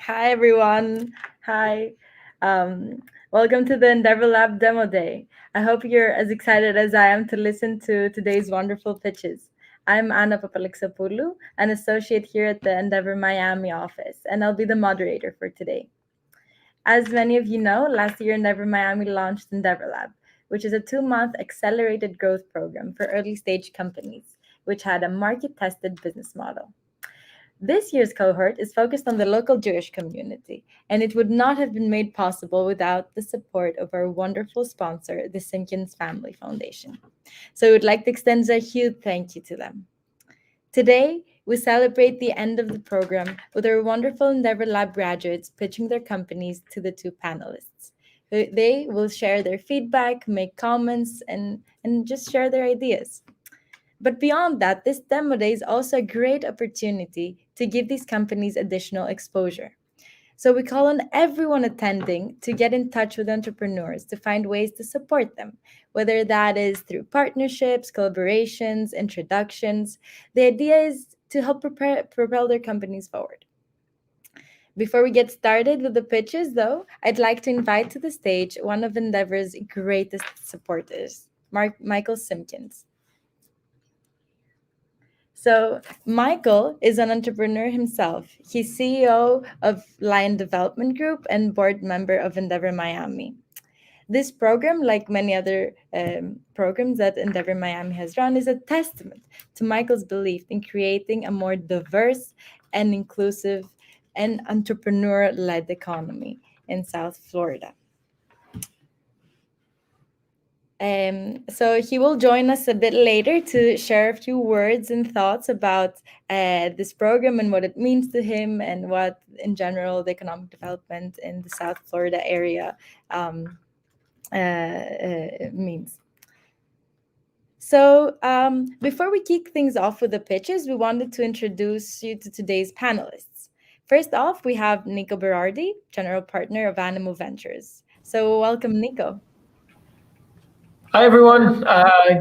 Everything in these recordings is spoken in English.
Hi, everyone. Hi. Um, Welcome to the EndeavorLAB Demo Day. I hope you're as excited as I am to listen to today's wonderful pitches. I'm Anna Papalixapulu, an associate here at the Endeavor Miami office, and I'll be the moderator for today. As many of you know, last year Endeavor Miami launched EndeavorLAB, which is a 2-month accelerated growth program for early stage companies, which had a market tested business model. This year's cohort is focused on the local Jewish community, and it would not have been made possible without the support of our wonderful sponsor, the Simpkins Family Foundation. So we'd like to extend a huge thank you to them. Today, we celebrate the end of the program with our wonderful Endeavor Lab graduates pitching their companies to the two panelists. They will share their feedback, make comments, and just share their ideas. But beyond that, this demo day is also a great opportunity to give these companies additional exposure. So we call on everyone attending to get in touch with entrepreneurs to find ways to support them, whether that is through partnerships, collaborations, introductions. The idea is to help propel their companies forward. Before we get started with the pitches, though, I'd like to invite to the stage one of Endeavor's greatest supporters, Michael Simpkins. So, Michael is an entrepreneur himself. He's CEO of Lion Development Group and board member of Endeavor Miami. This program, like many other programs that Endeavor Miami has run, is a testament to Michael's belief in creating a more diverse and inclusive and entrepreneur led economy in South Florida. So he will join us a bit later to share a few words and thoughts about this program and what it means to him and what, in general, the economic development in the South Florida area means. So before we kick things off with the pitches, we wanted to introduce you to today's panelists. First off, we have Nico Berardi, General Partner of Animo Ventures. So welcome, Nico. Hi, everyone.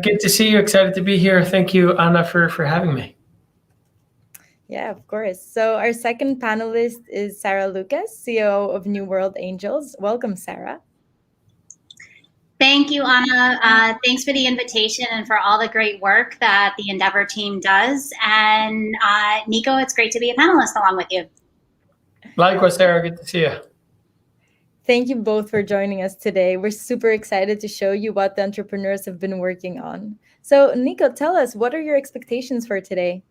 Good to see you. Excited to be here. Thank you, Anna, for having me. Yeah, of course. So our second panelist is Sarah Lucas, CEO of New World Angels. Welcome, Sarah. Thank you, Anna. Thanks for the invitation and for all the great work that the Endeavor team does. And Nico, it's great to be a panelist along with you. Likewise, Sarah. Good to see you. Thank you both for joining us today. We're super excited to show you what the entrepreneurs have been working on. So, Nico, tell us, what are your expectations for today?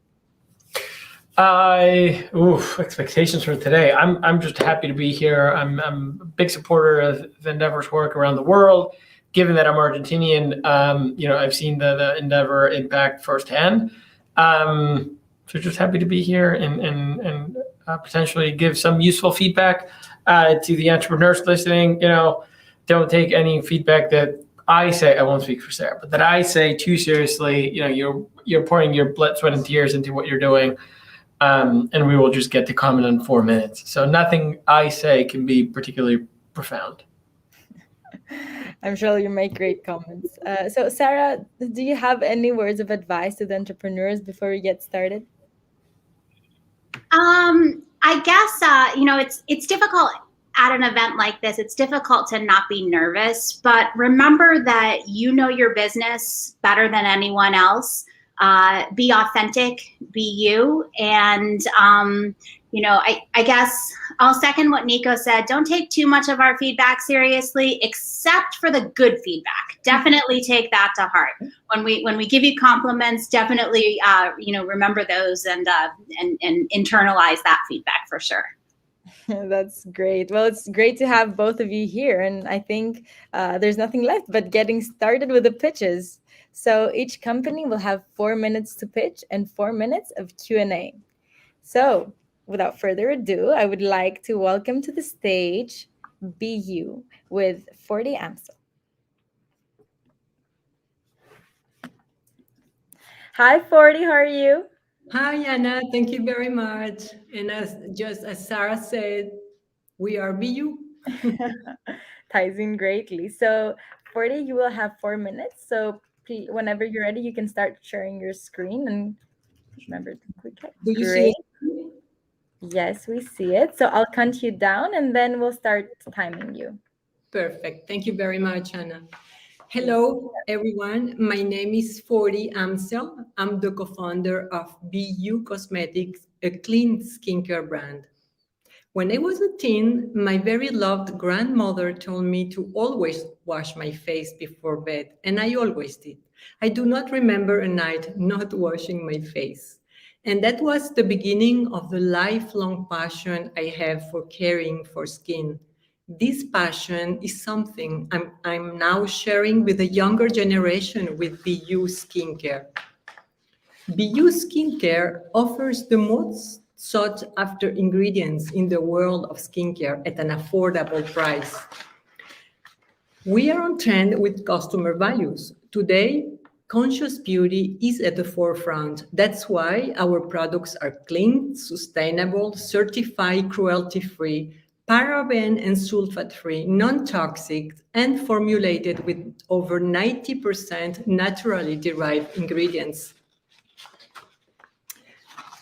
Expectations for today. I'm just happy to be here. I'm a big supporter of Endeavor's work around the world. Given that I'm Argentinian, I've seen the Endeavor impact firsthand. So just happy to be here and potentially give some useful feedback to the entrepreneurs listening. Don't take any feedback that I say. I won't speak for Sarah, but that I say too seriously. You're pouring your blood, sweat, and tears into what you're doing. And we will just get to comment in 4 minutes. So nothing I say can be particularly profound. I'm sure you make great comments. So, Sarah, do you have any words of advice to the entrepreneurs before we get started? I guess, it's difficult at an event like this. It's difficult to not be nervous, but remember that you know your business better than anyone else. Be authentic, be you. And, I guess I'll second what Nico said. Don't take too much of our feedback seriously, except for the good feedback. Definitely take that to heart. When we give you compliments, definitely, remember those and internalize that feedback for sure. That's great. Well, it's great to have both of you here. And I think there's nothing left but getting started with the pitches. So each company will have 4 minutes to pitch and 4 minutes of Q&A. So without further ado, I would like to welcome to the stage BU with 40 Amstel. Hi, 40. How are you? Hi, Anna. Thank you very much. And as Sarah said, we are BU. Ties in greatly. So 40, you will have 4 minutes. So please, whenever you're ready, you can start sharing your screen and remember to click it. Do you Great. see it? Yes, we see it. So I'll count you down and then we'll start timing you. Perfect. Thank you very much, Anna. Hello, everyone. My name is Forty Amsel. I'm the co-founder of BU Cosmetics, a clean skincare brand. When I was a teen, my very loved grandmother told me to always wash my face before bed, and I always did. I do not remember a night not washing my face. And that was the beginning of the lifelong passion I have for caring for skin. This passion is something I'm now sharing with the younger generation with BU Skincare. BU Skincare offers the most sought after ingredients in the world of skincare at an affordable price. We are on trend with customer values. Today, conscious beauty is at the forefront. That's why our products are clean, sustainable, certified cruelty-free, paraben and sulfate-free, non-toxic, and formulated with over 90% naturally derived ingredients.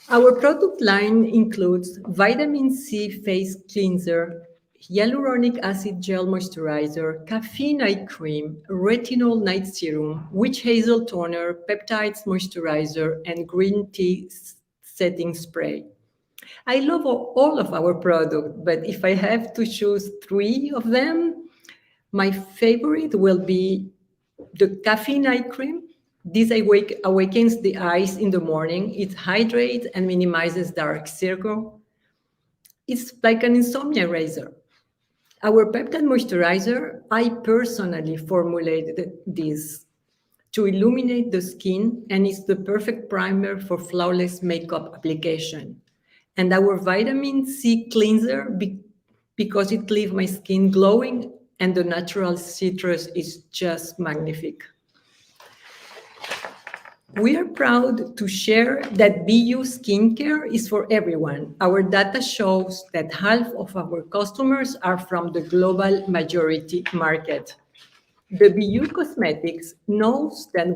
Our product line includes vitamin C face cleanser, hyaluronic acid gel moisturizer, caffeine eye cream, retinol night serum, witch hazel toner, peptides moisturizer, and green tea setting spray. I love all of our products, but if I have to choose three of them, my favorite will be the caffeine eye cream. This awakens the eyes in the morning. It hydrates and minimizes dark circle. It's like an insomnia eraser. Our peptide moisturizer, I personally formulated this to illuminate the skin, and it's the perfect primer for flawless makeup application. And our vitamin C cleanser, because it leaves my skin glowing, and the natural citrus is just magnific. We are proud to share that BU Skincare is for everyone. Our data shows that half of our customers are from the global majority market. The BU Cosmetics knows that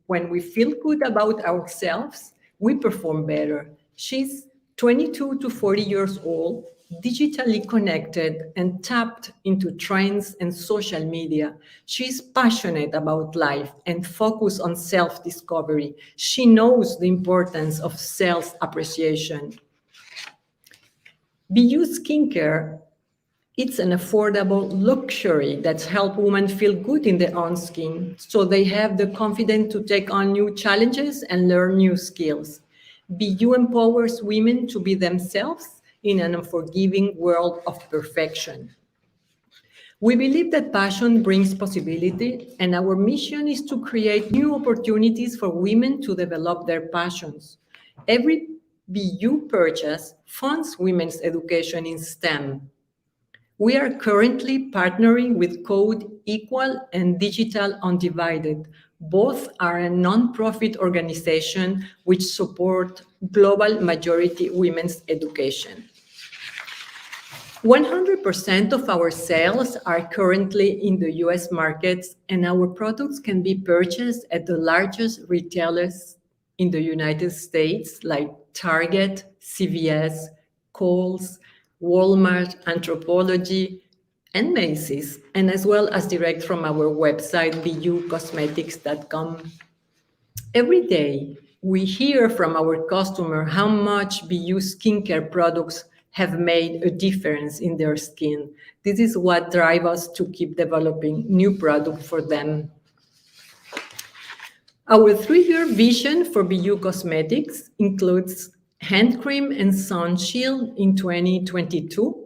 when we feel good about ourselves, we perform better. She's 22 to 40 years old, digitally connected and tapped into trends and social media. She's passionate about life and focused on self-discovery. She knows the importance of self-appreciation. BU Skincare, it's an affordable luxury that helps women feel good in their own skin, so they have the confidence to take on new challenges and learn new skills. BU empowers women to be themselves in an unforgiving world of perfection. We believe that passion brings possibility, and our mission is to create new opportunities for women to develop their passions. Every BU purchase funds women's education in STEM. We are currently partnering with Code Equal and Digital Undivided. Both are a non-profit organization which support global majority women's education. 100% of our sales are currently in the US markets, and our products can be purchased at the largest retailers in the United States like Target, CVS, Kohl's, Walmart, Anthropologie, and Macy's, and as well as direct from our website, bucosmetics.com. Every day, we hear from our customer how much BU skincare products have made a difference in their skin. This is what drives us to keep developing new products for them. Our 3-year vision for BU Cosmetics includes hand cream and sun shield in 2022.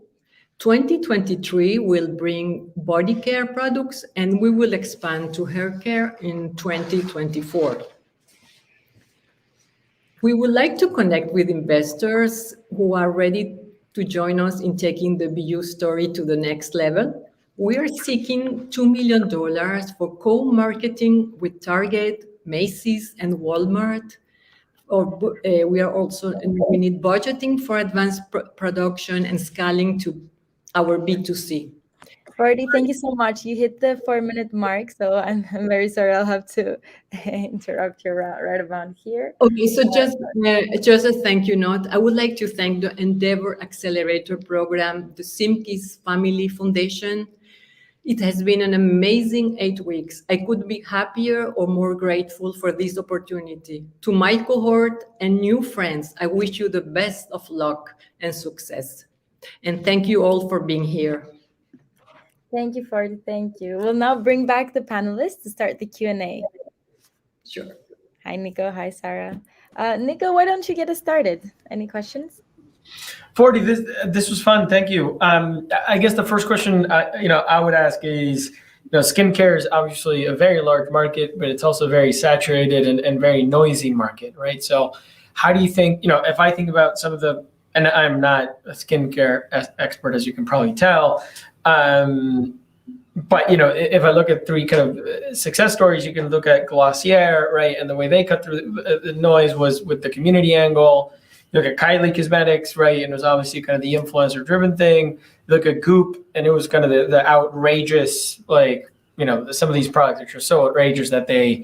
2023 will bring body care products, and we will expand to hair care in 2024. We would like to connect with investors who are ready to join us in taking the BU story to the next level. We are seeking $2 million for co-marketing with Target, Macy's, and Walmart. We need budgeting for advanced production and scaling to our B2C. Forty, thank you so much. You hit the 4 minute mark, so I'm very sorry. I'll have to interrupt you right about here. Okay, so just a thank you note. I would like to thank the Endeavor Accelerator Program, the Simkis Family Foundation. It has been an amazing 8 weeks. I could be happier or more grateful for this opportunity. To my cohort and new friends, I wish you the best of luck and success. And thank you all for being here. Thank you, Forty. Thank you. We'll now bring back the panelists to start the Q&A. Sure. Hi, Nico. Hi, Sarah. Nico, why don't you get us started? Any questions? 40, this was fun. Thank you. I guess the first question I would ask is, skincare is obviously a very large market, but it's also a very saturated and very noisy market, right? So how do you think, if I think about some of the, and I'm not a skincare expert, as you can probably tell, but if I look at 3 kind of success stories, you can look at Glossier, right? And the way they cut through the noise was with the community angle. You look at Kylie Cosmetics, right? And it was obviously kind of the influencer driven thing. You look at Goop, and it was kind of the outrageous, some of these products are so outrageous that they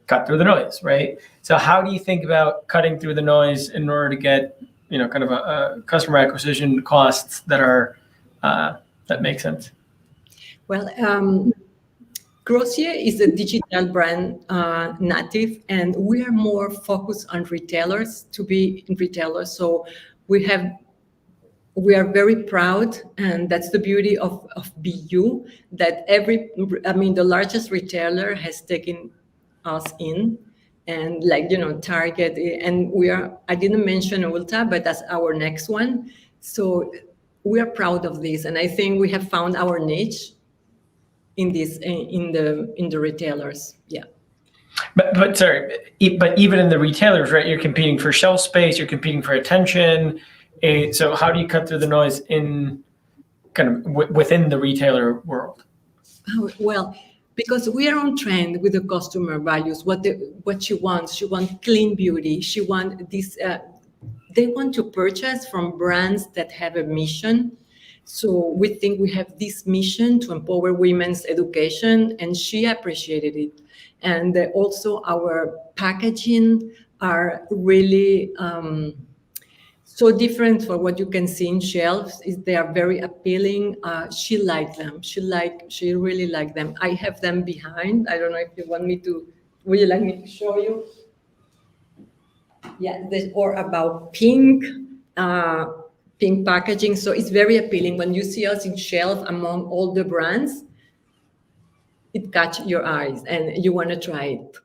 cut through the noise, right? So how do you think about cutting through the noise in order to get, kind of a customer acquisition costs that are, that make sense? Well, Glossier is a digital brand native, and we are more focused on retailers to be in retailers. So we are very proud, and that's the beauty of BU, that the largest retailer has taken us in, and Target, and I didn't mention Ulta, but that's our next one. So we are proud of this, and I think we have found our niche in this in the retailers. Yeah. But sorry, but even in the retailers, right? You're competing for shelf space, you're competing for attention. So how do you cut through the noise in kind of within the retailer world? Well, because we are on trend with the customer values, what she wants. She wants clean beauty. She wants this. They want to purchase from brands that have a mission. So we think we have this mission to empower women's education, and she appreciated it. And also our packaging are really so different from what you can see in shelves. They are very appealing. She liked them. She really liked them. I have them behind. I don't know if you want me to. Would you like me to show you? Yeah, or about pink. Pink packaging, so it's very appealing. When you see us in shelf among all the brands, it catches your eyes and you want to try it.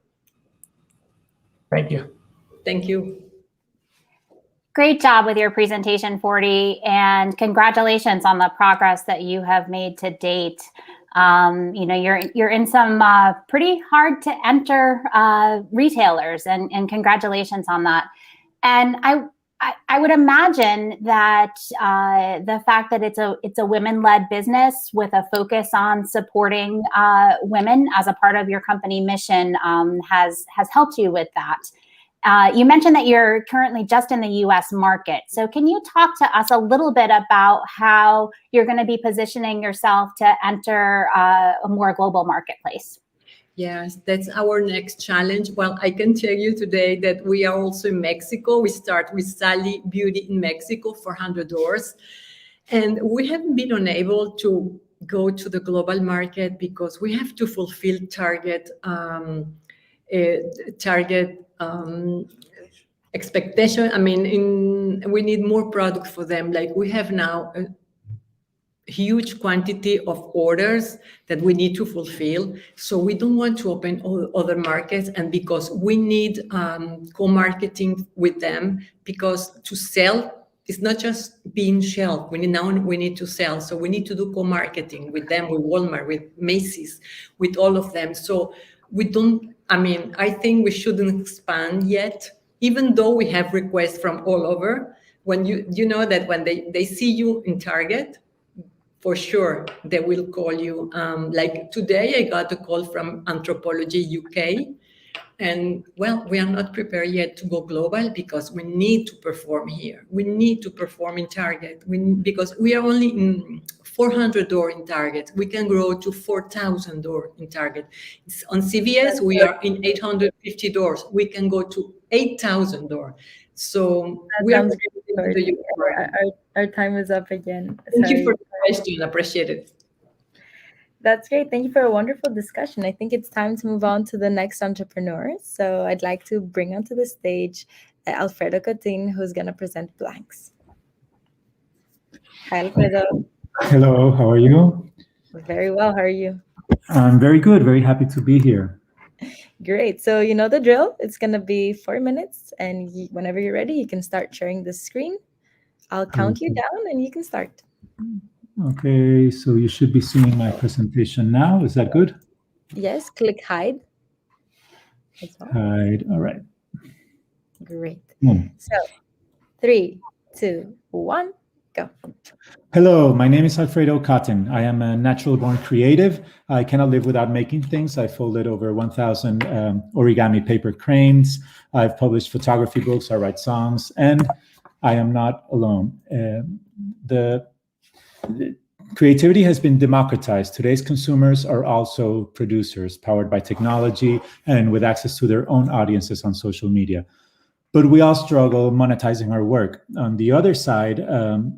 Thank you. Thank you. Great job with your presentation, 40, and congratulations on the progress that you have made to date. You're in some pretty hard to enter retailers, and congratulations on that. And I would imagine that the fact that it's a women-led business with a focus on supporting women as a part of your company mission has helped you with that. You mentioned that you're currently just in the U.S. market. So can you talk to us a little bit about how you're going to be positioning yourself to enter a more global marketplace? Yes, that's our next challenge. Well, I can tell you today that we are also in Mexico. We start with Sally Beauty in Mexico, 400 doors. And we haven't been unable to go to the global market because we have to fulfill target expectation. I mean, we need more product for them. Like we have now a huge quantity of orders that we need to fulfill. So we don't want to open all other markets, and because we need co-marketing with them, because to sell, it's not just being shelf. We need to sell. So we need to do co-marketing with them, with Walmart, with Macy's, with all of them. So I think we shouldn't expand yet, even though we have requests from all over. When you know that when they see you in Target, for sure, they will call you. Like today, I got a call from Anthropology UK. And well, we are not prepared yet to go global because we need to perform here. We need to perform in Target because we are only in 400 door in Target. We can grow to 4,000 door in Target. On CVS, we are in 850 doors. We can go to 8,000 door. So we are Sounds great. Our time is up again. Thank you for the question. Appreciate it. That's great. Thank you for a wonderful discussion. I think it's time to move on to the next entrepreneur. So I'd like to bring onto the stage Alfredo Cotin, who's going to present blanks. Hi, Alfredo. Hello, how are you? Very well. How are you? I'm very good. Very happy to be here. Great. So you know the drill. It's going to be 4 minutes. And whenever you're ready, you can start sharing the screen. I'll count you down and you can start. Okay, so you should be seeing my presentation now. Is that good? Yes, click hide. Well. Hide, all right. Great. So 3, 2, 1, go. Hello, my name is Alfredo Cotin. I am a natural-born creative. I cannot live without making things. I folded over 1,000 origami paper cranes. I've published photography books. I write songs, and I am not alone. The creativity has been democratized. Today's consumers are also producers, powered by technology and with access to their own audiences on social media. But we all struggle monetizing our work. On the other side,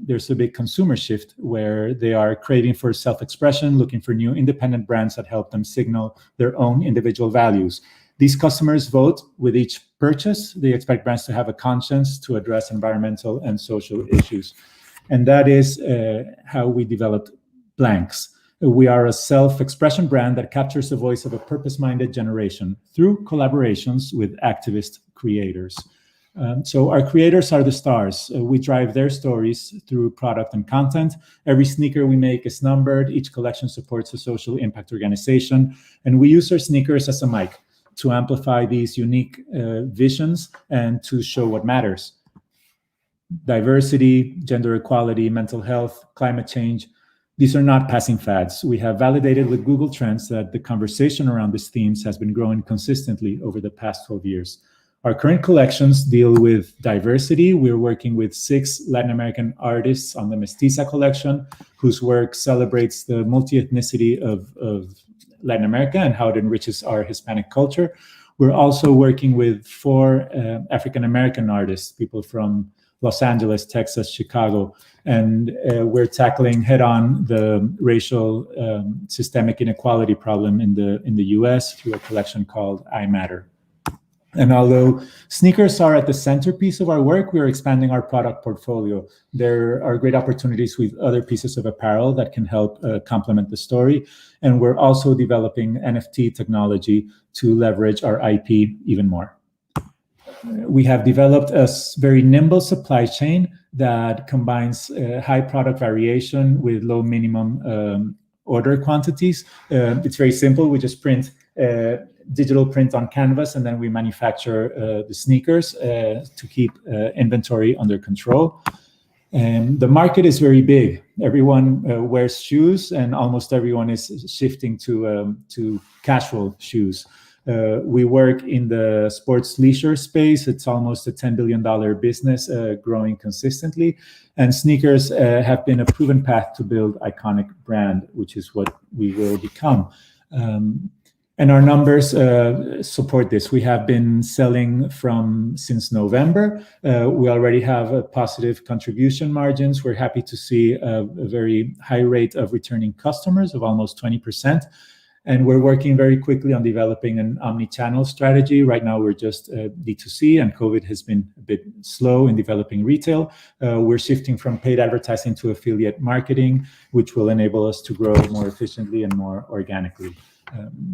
there's a big consumer shift where they are craving for self-expression, looking for new independent brands that help them signal their own individual values. These customers vote with each purchase. They expect brands to have a conscience to address environmental and social issues. And that is how we developed Blanks. We are a self-expression brand that captures the voice of a purpose-minded generation through collaborations with activist creators. So our creators are the stars. We drive their stories through product and content. Every sneaker we make is numbered. Each collection supports a social impact organization. And we use our sneakers as a mic to amplify these unique visions and to show what matters. Diversity, gender equality, mental health, climate change. These are not passing fads. We have validated with Google Trends that the conversation around these themes has been growing consistently over the past 12 years. Our current collections deal with diversity. We're working with 6 Latin American artists on the Mestiza collection, whose work celebrates the multi-ethnicity of Latin America and how it enriches our Hispanic culture. We're also working with 4 African American artists, people from Los Angeles, Texas, Chicago, and we're tackling head-on the racial systemic inequality problem in the US through a collection called I Matter. And although sneakers are at the centerpiece of our work, we are expanding our product portfolio. There are great opportunities with other pieces of apparel that can help complement the story. And we're also developing NFT technology to leverage our IP even more. We have developed a very nimble supply chain that combines high product variation with low minimum order quantities. It's very simple. We just print digital print on canvas, and then we manufacture the sneakers to keep inventory under control. And the market is very big. Everyone wears shoes, and almost everyone is shifting to casual shoes. We work in the sports leisure space. It's almost a $10 billion business, growing consistently. And sneakers have been a proven path to build iconic brand, which is what we will become. And our numbers support this. We have been selling since November. We already have a positive contribution margins. We're happy to see a very high rate of returning customers of almost 20%. And we're working very quickly on developing an omni-channel strategy. Right now, we're just D2C, and COVID has been a bit slow in developing retail. We're shifting from paid advertising to affiliate marketing, which will enable us to grow more efficiently and more organically.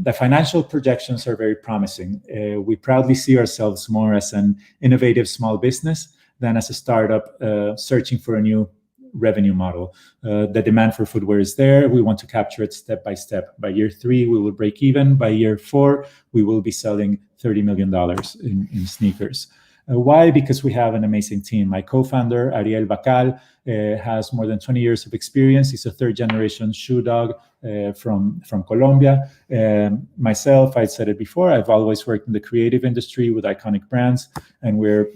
The financial projections are very promising. We proudly see ourselves more as an innovative small business than as a startup searching for a new revenue model. The demand for footwear is there. We want to capture it step by step. By year 3, we will break even. By year 4, we will be selling $30 million in sneakers. Why? Because we have an amazing team. My co-founder, Ariel Bacal, has more than 20 years of experience. He's a 3rd-generation shoe dog from Colombia. Myself, I said it before, I've always worked in the creative industry with iconic brands, and we're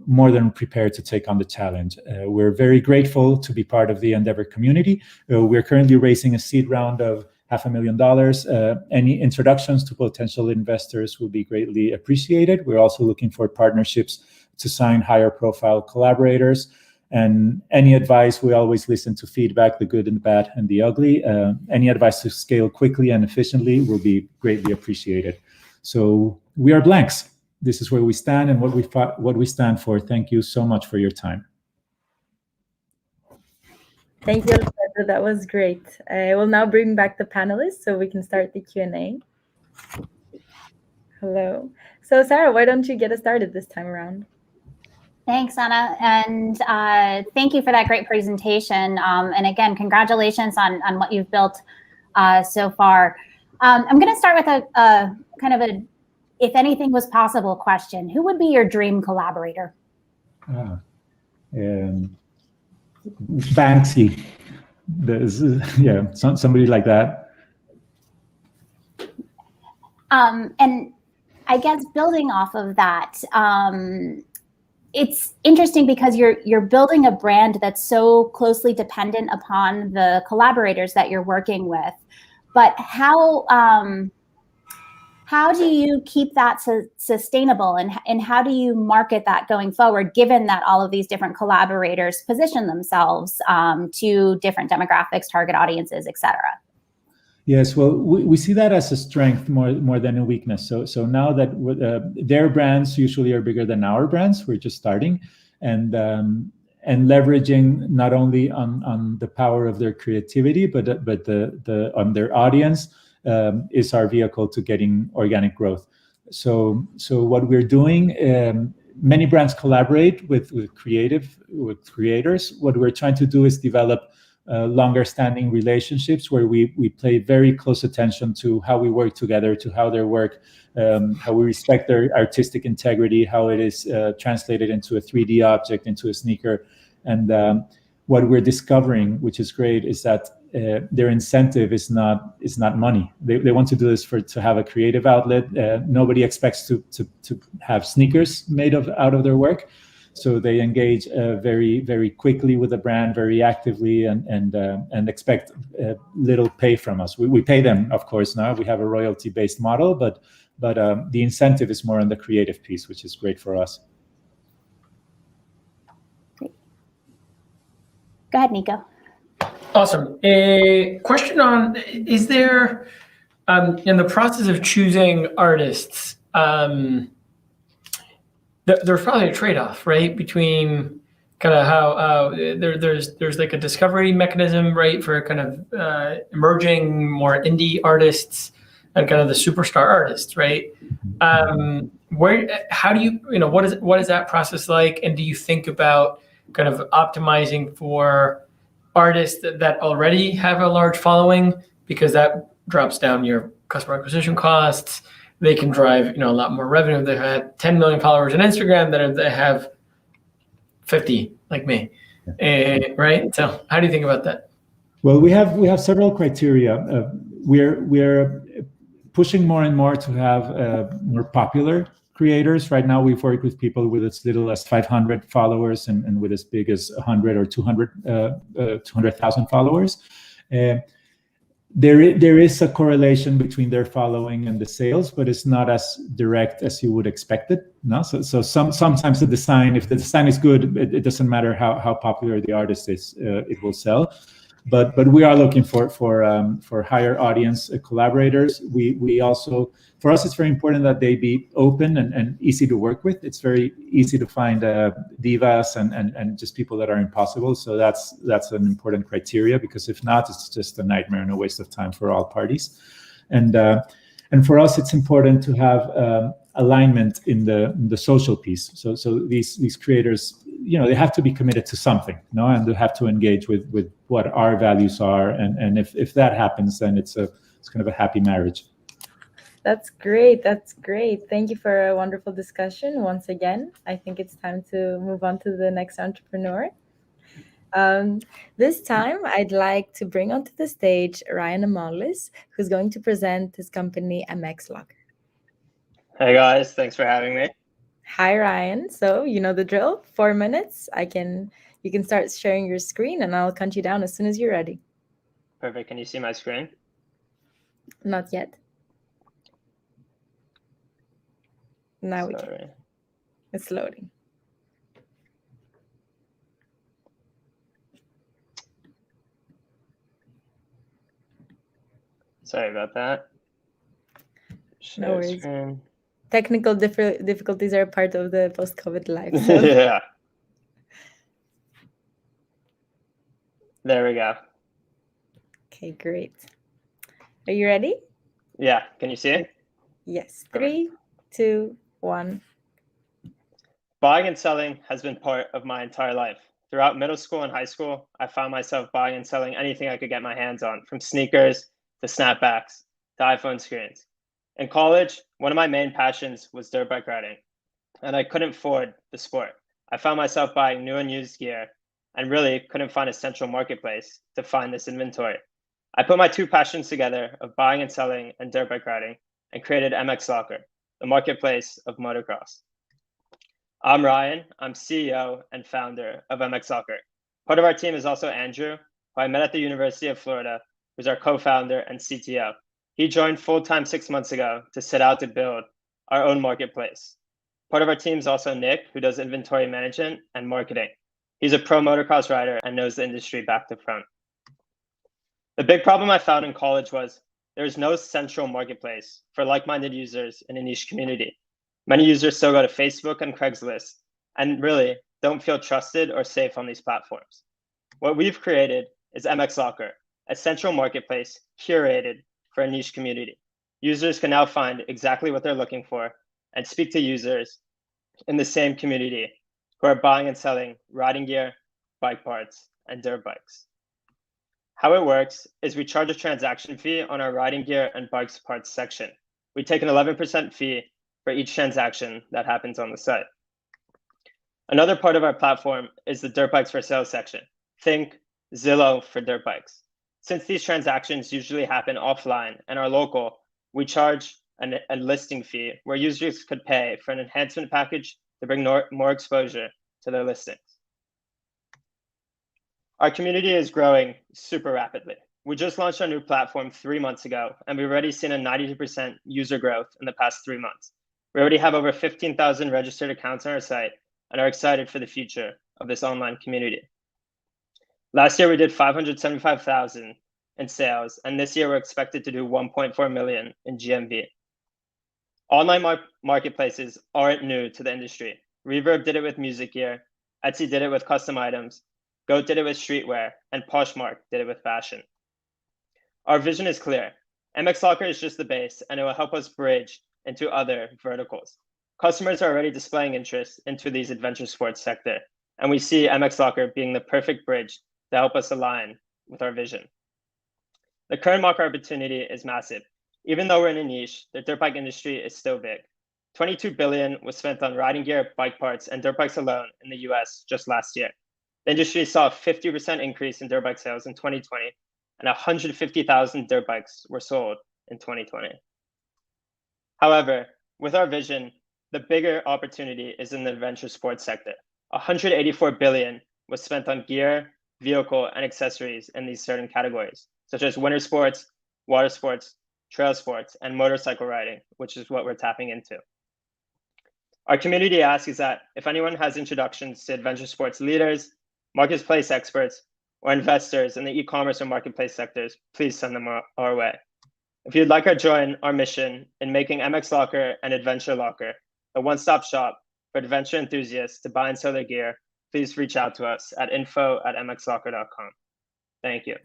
more than prepared to take on the challenge. We're very grateful to be part of the Endeavor community. We're currently raising a seed round of $500,000. Any introductions to potential investors will be greatly appreciated. We're also looking for partnerships to sign higher profile collaborators. And any advice, we always listen to feedback, the good and the bad and the ugly. Any advice to scale quickly and efficiently will be greatly appreciated. So we are Blanks. This is where we stand and what we stand for. Thank you so much for your time. Thank you, Alfredo. That was great. I will now bring back the panelists so we can start the Q&A. Hello. So Sarah, why don't you get us started this time around? Thanks, Anna, and thank you for that great presentation. And again, congratulations on what you've built so far. I'm going to start with a kind of a, if anything was possible question. Who would be your dream collaborator? Banksy. Somebody like that. And I guess building off of that, it's interesting because you're building a brand that's so closely dependent upon the collaborators that you're working with. But how do you keep that sustainable, and how do you market that going forward, given that all of these different collaborators position themselves to different demographics, target audiences, et cetera? Yes, well, we see that as a strength more than a weakness. So now that their brands usually are bigger than our brands, we're just starting, and leveraging not only on the power of their creativity, but on their audience is our vehicle to getting organic growth. So what we're doing, many brands collaborate with creators. What we're trying to do is develop longer standing relationships where we pay very close attention to how we work together, to how their work, how we respect their artistic integrity, how it is translated into a 3D object, into a sneaker. And what we're discovering, which is great, is that their incentive is not money. They want to do this to have a creative outlet. Nobody expects to have sneakers made out of their work. So they engage very, very quickly with the brand, very actively, and expect little pay from us. We pay them, of course. Now we have a royalty-based model, but the incentive is more on the creative piece, which is great for us. Great. Go ahead, Nico. Awesome. A question on: is there, in the process of choosing artists, there's probably a trade-off, right, between kind of how there's like a discovery mechanism, right, for kind of emerging more indie artists and kind of the superstar artists, right? How do you what is that process like, and do you think about kind of optimizing for artists that already have a large following, because that drops down your customer acquisition costs? They can drive a lot more revenue. They have 10 million followers on Instagram than they have 50 like me, right? So how do you think about that? Well, we have several criteria. We're pushing more and more to have more popular creators. Right now, we've worked with people with as little as 500 followers and with as big as 100 or 200,000 followers. There is a correlation between their following and the sales, but it's not as direct as you would expect it. No, so sometimes the design, if the design is good, it doesn't matter how popular the artist is, it will sell. But we are looking for higher audience collaborators. We also, for us, it's very important that they be open and easy to work with. It's very easy to find divas and just people that are impossible. So that's an important criteria, because if not, it's just a nightmare and a waste of time for all parties. And for us, it's important to have alignment in the social piece. So these creators, they have to be committed to something, and they have to engage with what our values are. And if that happens, then it's kind of a happy marriage. That's great. That's great. Thank you for a wonderful discussion once again. I think it's time to move on to the next entrepreneur. This time, I'd like to bring onto the stage Ryan Amolis, who's going to present his company, MX Locker. Hey guys, thanks for having me. Hi, Ryan. So you know the drill. 4 minutes. You can start sharing your screen, and I'll count you down as soon as you're ready. Perfect. Can you see my screen? Not yet. Now we can. Sorry. It's loading. Sorry about that. No worries. Screen. Technical difficulties are part of the post-COVID life. So. Yeah. There we go. Okay, great. Are you ready? Yeah. Can you see it? Yes. 3, 2, 1. Buying and selling has been part of my entire life. Throughout middle school and high school, I found myself buying and selling anything I could get my hands on, from sneakers to snapbacks to iPhone screens. In college, one of my main passions was dirt bike riding, and I couldn't afford the sport. I found myself buying new and used gear and really couldn't find a central marketplace to find this inventory. I put my two passions together of buying and selling and dirt bike riding and created MX Locker, the marketplace of motocross. I'm Ryan. I'm CEO and founder of MX Locker. Part of our team is also Andrew, who I met at the University of Florida, who's our co-founder and CTO. He joined full-time 6 months ago to set out to build our own marketplace. Part of our team is also Nick, who does inventory management and marketing. He's a pro motocross rider and knows the industry back to front. The big problem I found in college was there's no central marketplace for like-minded users in a niche community. Many users still go to Facebook and Craigslist and really don't feel trusted or safe on these platforms. What we've created is MX Locker, a central marketplace curated for a niche community. Users can now find exactly what they're looking for and speak to users in the same community who are buying and selling riding gear, bike parts, and dirt bikes. How it works is we charge a transaction fee on our riding gear and bikes parts section. We take an 11% fee for each transaction that happens on the site. Another part of our platform is the dirt bikes for sale section. Think Zillow for dirt bikes. Since these transactions usually happen offline and are local, we charge a listing fee where users could pay for an enhancement package to bring more exposure to their listings. Our community is growing super rapidly. We just launched our new platform 3 months ago, and we've already seen a 92% user growth in the past 3 months. We already have over 15,000 registered accounts on our site and are excited for the future of this online community. Last year, we did 575,000 in sales, and this year we're expected to do 1.4 million in GMV. Online marketplaces aren't new to the industry. Reverb did it with music gear, Etsy did it with custom items, Goat did it with streetwear, and Poshmark did it with fashion. Our vision is clear. MX Locker is just the base, and it will help us bridge into other verticals. Customers are already displaying interest into these adventure sports sector, and we see MX Locker being the perfect bridge to help us align with our vision. The current market opportunity is massive. Even though we're in a niche, the dirt bike industry is still big. $22 billion was spent on riding gear, bike parts, and dirt bikes alone in the US just last year. The industry saw a 50% increase in dirt bike sales in 2020, and 150,000 dirt bikes were sold in 2020. However, with our vision, the bigger opportunity is in the adventure sports sector. $184 billion was spent on gear, vehicle, and accessories in these certain categories, such as winter sports, water sports, trail sports, and motorcycle riding, which is what we're tapping into. Our community asks is that if anyone has introductions to adventure sports leaders, marketplace experts, or investors in the e-commerce or marketplace sectors, please send them our way. If you'd like to join our mission in making MX Locker and Adventure Locker a one-stop shop for adventure enthusiasts to buy and sell their gear, please reach out to us at info@mxlocker.com. Thank you.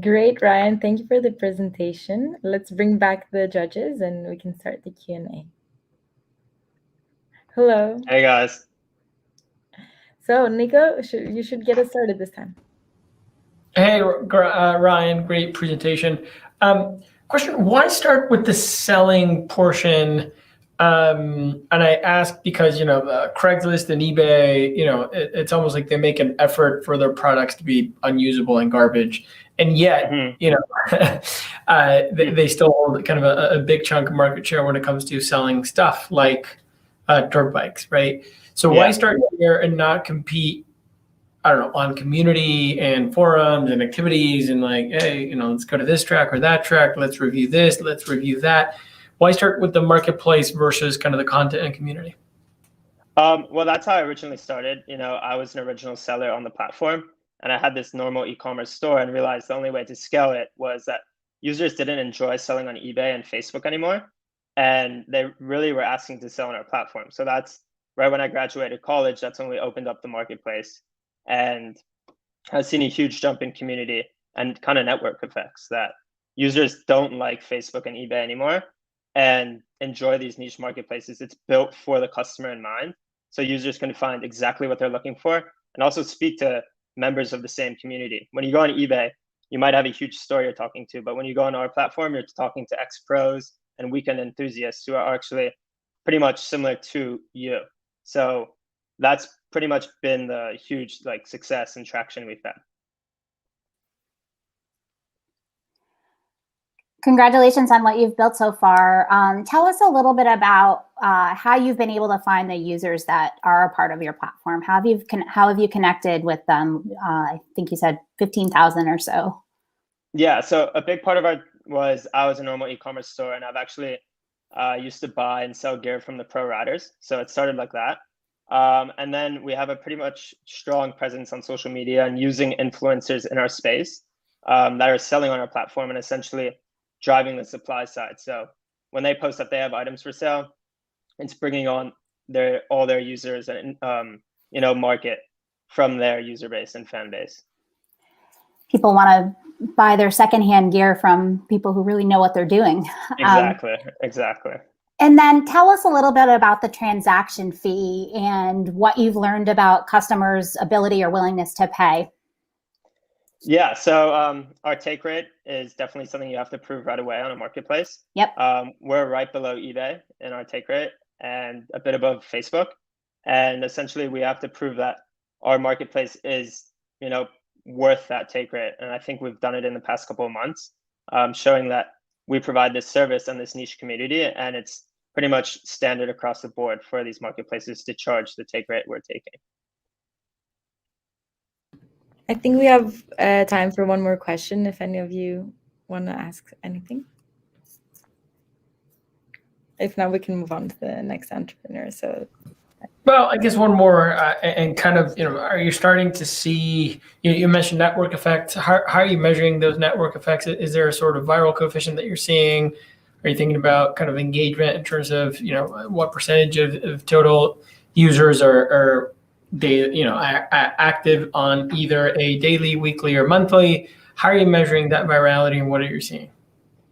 Great, Ryan. Thank you for the presentation. Let's bring back the judges and we can start the Q&A. Hello. Hey, guys. So, Nico, you should get us started this time. Hey, Ryan, great presentation. Question, why start with the selling portion And I ask because, Craigslist and eBay, it's almost like they make an effort for their products to be unusable and garbage. And yet, they still hold kind of a big chunk of market share when it comes to selling stuff like dirt bikes, right? So why start here and not compete, I don't know, on community and forums and activities and like, hey, let's go to this track or that track. Let's review this. Let's review that. Why start with the marketplace versus kind of the content and community? Well, that's how I originally started. I was an original seller on the platform, and I had this normal e-commerce store and realized the only way to scale it was that users didn't enjoy selling on eBay and Facebook anymore, and they really were asking to sell on our platform. So that's right when I graduated college. That's when we opened up the marketplace, and I've seen a huge jump in community and kind of network effects that users don't like Facebook and eBay anymore and enjoy these niche marketplaces. It's built for the customer in mind. So users can find exactly what they're looking for and also speak to members of the same community. When you go on eBay, you might have a huge store you're talking to, but when you go on our platform, you're talking to ex-pros and weekend enthusiasts who are actually pretty much similar to you. So that's pretty much been the huge success and traction we've had. Congratulations on what you've built so far. Tell us a little bit about how you've been able to find the users that are a part of your platform. How have you connected with them? I think you said 15,000 or so. Yeah, so a big part of I was a normal e-commerce store, and I've actually used to buy and sell gear from the pro riders. So it started like that. And then we have a pretty much strong presence on social media and using influencers in our space that are selling on our platform and essentially driving the supply side. So when they post that they have items for sale, it's bringing on all their users and market from their user base and fan base. People want to buy their secondhand gear from people who really know what they're doing. Exactly. And then tell us a little bit about the transaction fee and what you've learned about customers' ability or willingness to pay. Yeah, so our take rate is definitely something you have to prove right away on a marketplace. Yep. We're right below eBay in our take rate and a bit above Facebook. And essentially we have to prove that our marketplace is, worth that take rate. And I think we've done it in the past couple of months, showing that we provide this service and this niche community, and it's pretty much standard across the board for these marketplaces to charge the take rate we're taking. I think we have time for one more question if any of you want to ask anything. If not, we can move on to the next entrepreneur. So, well, I guess one more and kind of, are you starting to see, you mentioned network effects. How are you measuring those network effects? Is there a sort of viral coefficient that you're seeing? Are you thinking about kind of engagement in terms of, what percentage of total users are active on either a daily, weekly, or monthly? How are you measuring that virality and what are you seeing?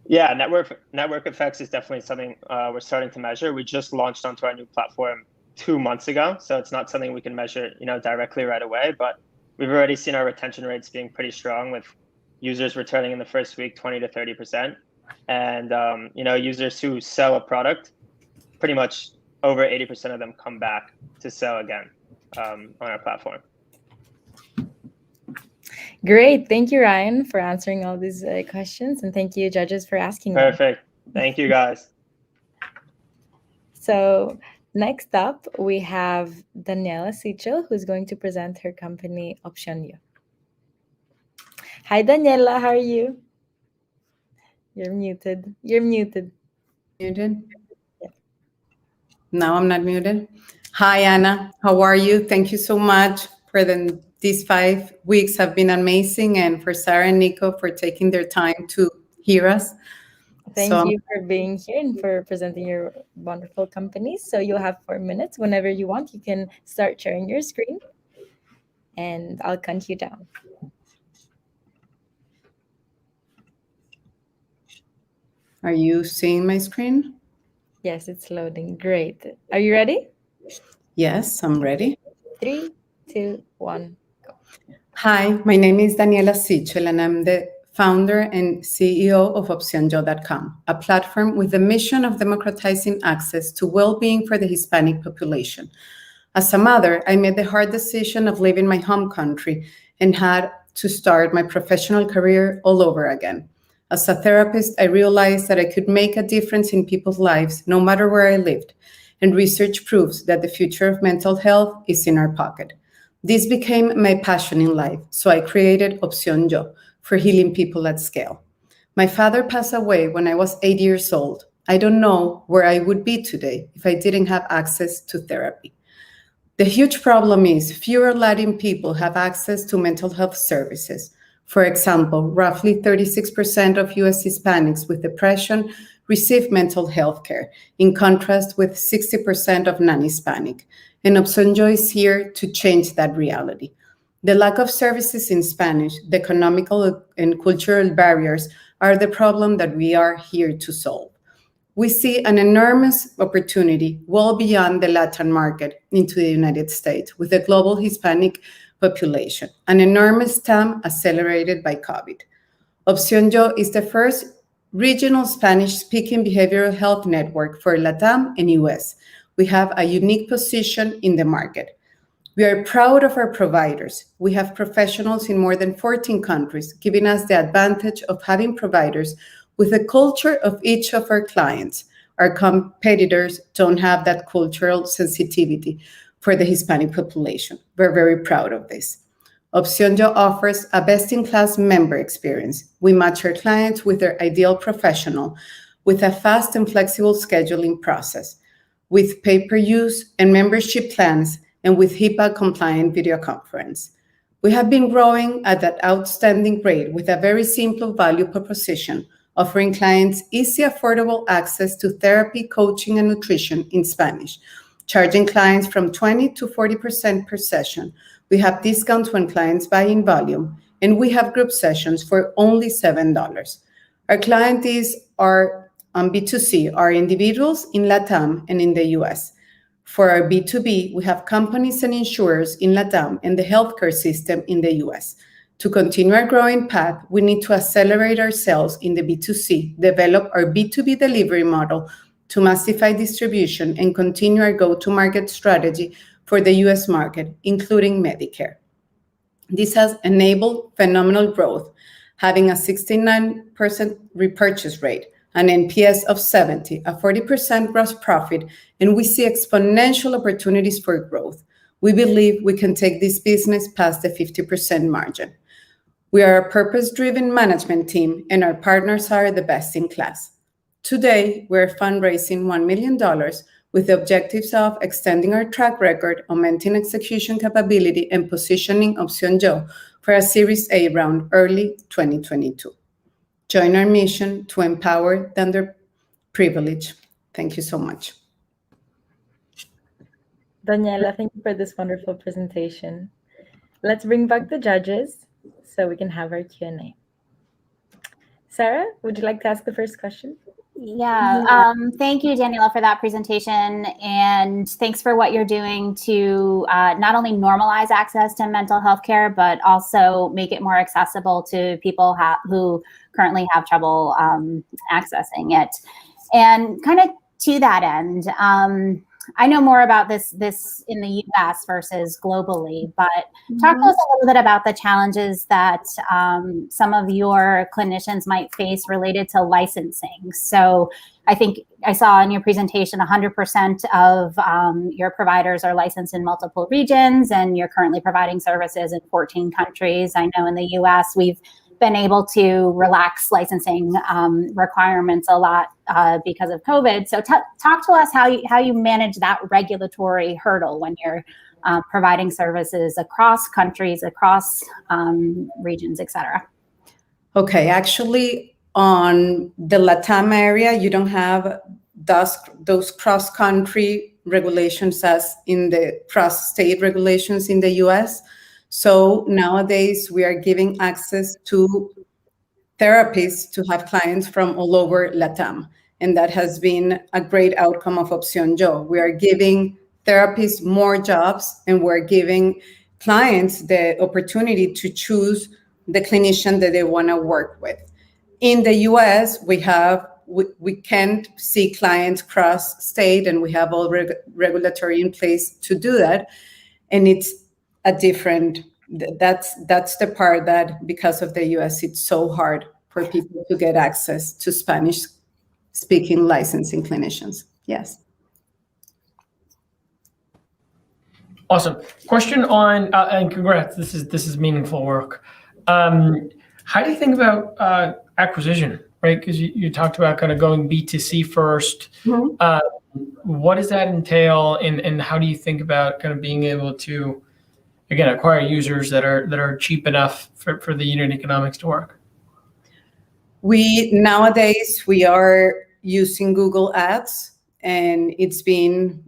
Yeah, network effects is definitely something we're starting to measure. We just launched onto our new platform 2 months ago, so it's not something we can measure, directly right away. But we've already seen our retention rates being pretty strong, with users returning in the first week 20 to 30%, and users who sell a product, pretty much over 80% of them come back to sell again on our platform. great. Thank you, Ryan, for answering all these questions. And thank you, judges, for asking them. Perfect. Thank you, guys. So next up, we have Daniela Sichel, who's going to present her company, Optionio. Hi, Daniela. How are you? You're muted. You're muted. Muted? Yeah. No, I'm not muted. Hi, Anna. How are you? Thank you so much for these 5 weeks have been amazing, and for Sarah and Nico for taking their time to hear us. Thank you for being here and for presenting your wonderful company. So you'll have 4 minutes. Whenever you want, you can start sharing your screen, and I'll count you down. Are you seeing my screen? Yes, it's loading. Great. Are you ready? Yes, I'm ready. 3, 2, 1, go. Hi, my name is Daniela Sichel, and I'm the founder and CEO of opcionyo.com, a platform with the mission of democratizing access to well-being for the Hispanic population. As a mother, I made the hard decision of leaving my home country and had to start my professional career all over again. As a therapist, I realized that I could make a difference in people's lives no matter where I lived, and research proves that the future of mental health is in our pocket. This became my passion in life, so I created opcionyo for healing people at scale. My father passed away when I was 8 years old. I don't know where I would be today if I didn't have access to therapy. The huge problem is fewer Latin people have access to mental health services. For example, roughly 36% of US Hispanics with depression receive mental health care, in contrast with 60% of non-Hispanic. And opcionyo is here to change that reality. The lack of services in Spanish, the economical and cultural barriers are the problem that we are here to solve. We see an enormous opportunity well beyond the Latin market into the United States with the global Hispanic population, an enormous TAM accelerated by COVID. opcionyo is the first regional Spanish-speaking behavioral health network for LATAM and US. We have a unique position in the market. We are proud of our providers. We have professionals in more than 14 countries, giving us the advantage of having providers with the culture of each of our clients. Our competitors don't have that cultural sensitivity for the Hispanic population. We're very proud of this. opcionyo offers a best-in-class member experience. We match our clients with their ideal professional with a fast and flexible scheduling process, with pay-per-use and membership plans, and with HIPAA-compliant video conference. We have been growing at that outstanding rate with a very simple value proposition, offering clients easy, affordable access to therapy, coaching, and nutrition in Spanish, charging clients from 20 to 40% per session. We have discounts when clients buy in volume, and we have group sessions for only $7. Our clients are on B2C, are individuals in LATAM and in the US. For our B2B, we have companies and insurers in LATAM and the healthcare system in the US. To continue our growing path, we need to accelerate ourselves in the B2C, develop our B2B delivery model to massify distribution, and continue our go-to-market strategy for the US market, including Medicare. This has enabled phenomenal growth, having a 69% repurchase rate, an NPS of 70, a 40% gross profit, and we see exponential opportunities for growth. We believe we can take this business past the 50% margin. We are a purpose-driven management team, and our partners are the best in class. Today, we're fundraising $1 million with the objectives of extending our track record, augmenting execution capability, and positioning opcionyo for a Series A round early 2022. Join our mission to empower the underprivileged. Thank you so much. Daniela, thank you for this wonderful presentation. Let's bring back the judges so we can have our Q&A. Sarah, would you like to ask the first question? Yeah, thank you, Daniela, for that presentation. And thanks for what you're doing to not only normalize access to mental health care, but also make it more accessible to people who currently have trouble accessing it. And kind of to that end, I know more about this in the US versus globally, but talk to us a little bit about the challenges that some of your clinicians might face related to licensing. So I think I saw in your presentation 100% of your providers are licensed in multiple regions, and you're currently providing services in 14 countries. I know in the US we've been able to relax licensing requirements a lot because of COVID. So talk to us how you manage that regulatory hurdle when you're providing services across countries, across regions, et cetera. Okay, actually, on the LATAM area, you don't have those cross-country regulations as in the cross-state regulations in the US. So nowadays, we are giving access to therapists to have clients from all over LATAM. And that has been a great outcome of opcionyo. We are giving therapists more jobs, and we're giving clients the opportunity to choose the clinician that they want to work with. In the US, we can't see clients cross state, and we have all regulatory in place to do that. And it's a different, that's the part that because of the US, it's so hard for people to get access to Spanish speaking licensing clinicians. Yes. Awesome. Question on, and congrats, this is meaningful work. How do you think about acquisition, right? Because you talked about kind of going B2C first. What does that entail, and how do you think about kind of being able to, again, acquire users that are cheap enough for the unit economics to work? Nowadays, we are using Google Ads, and it's been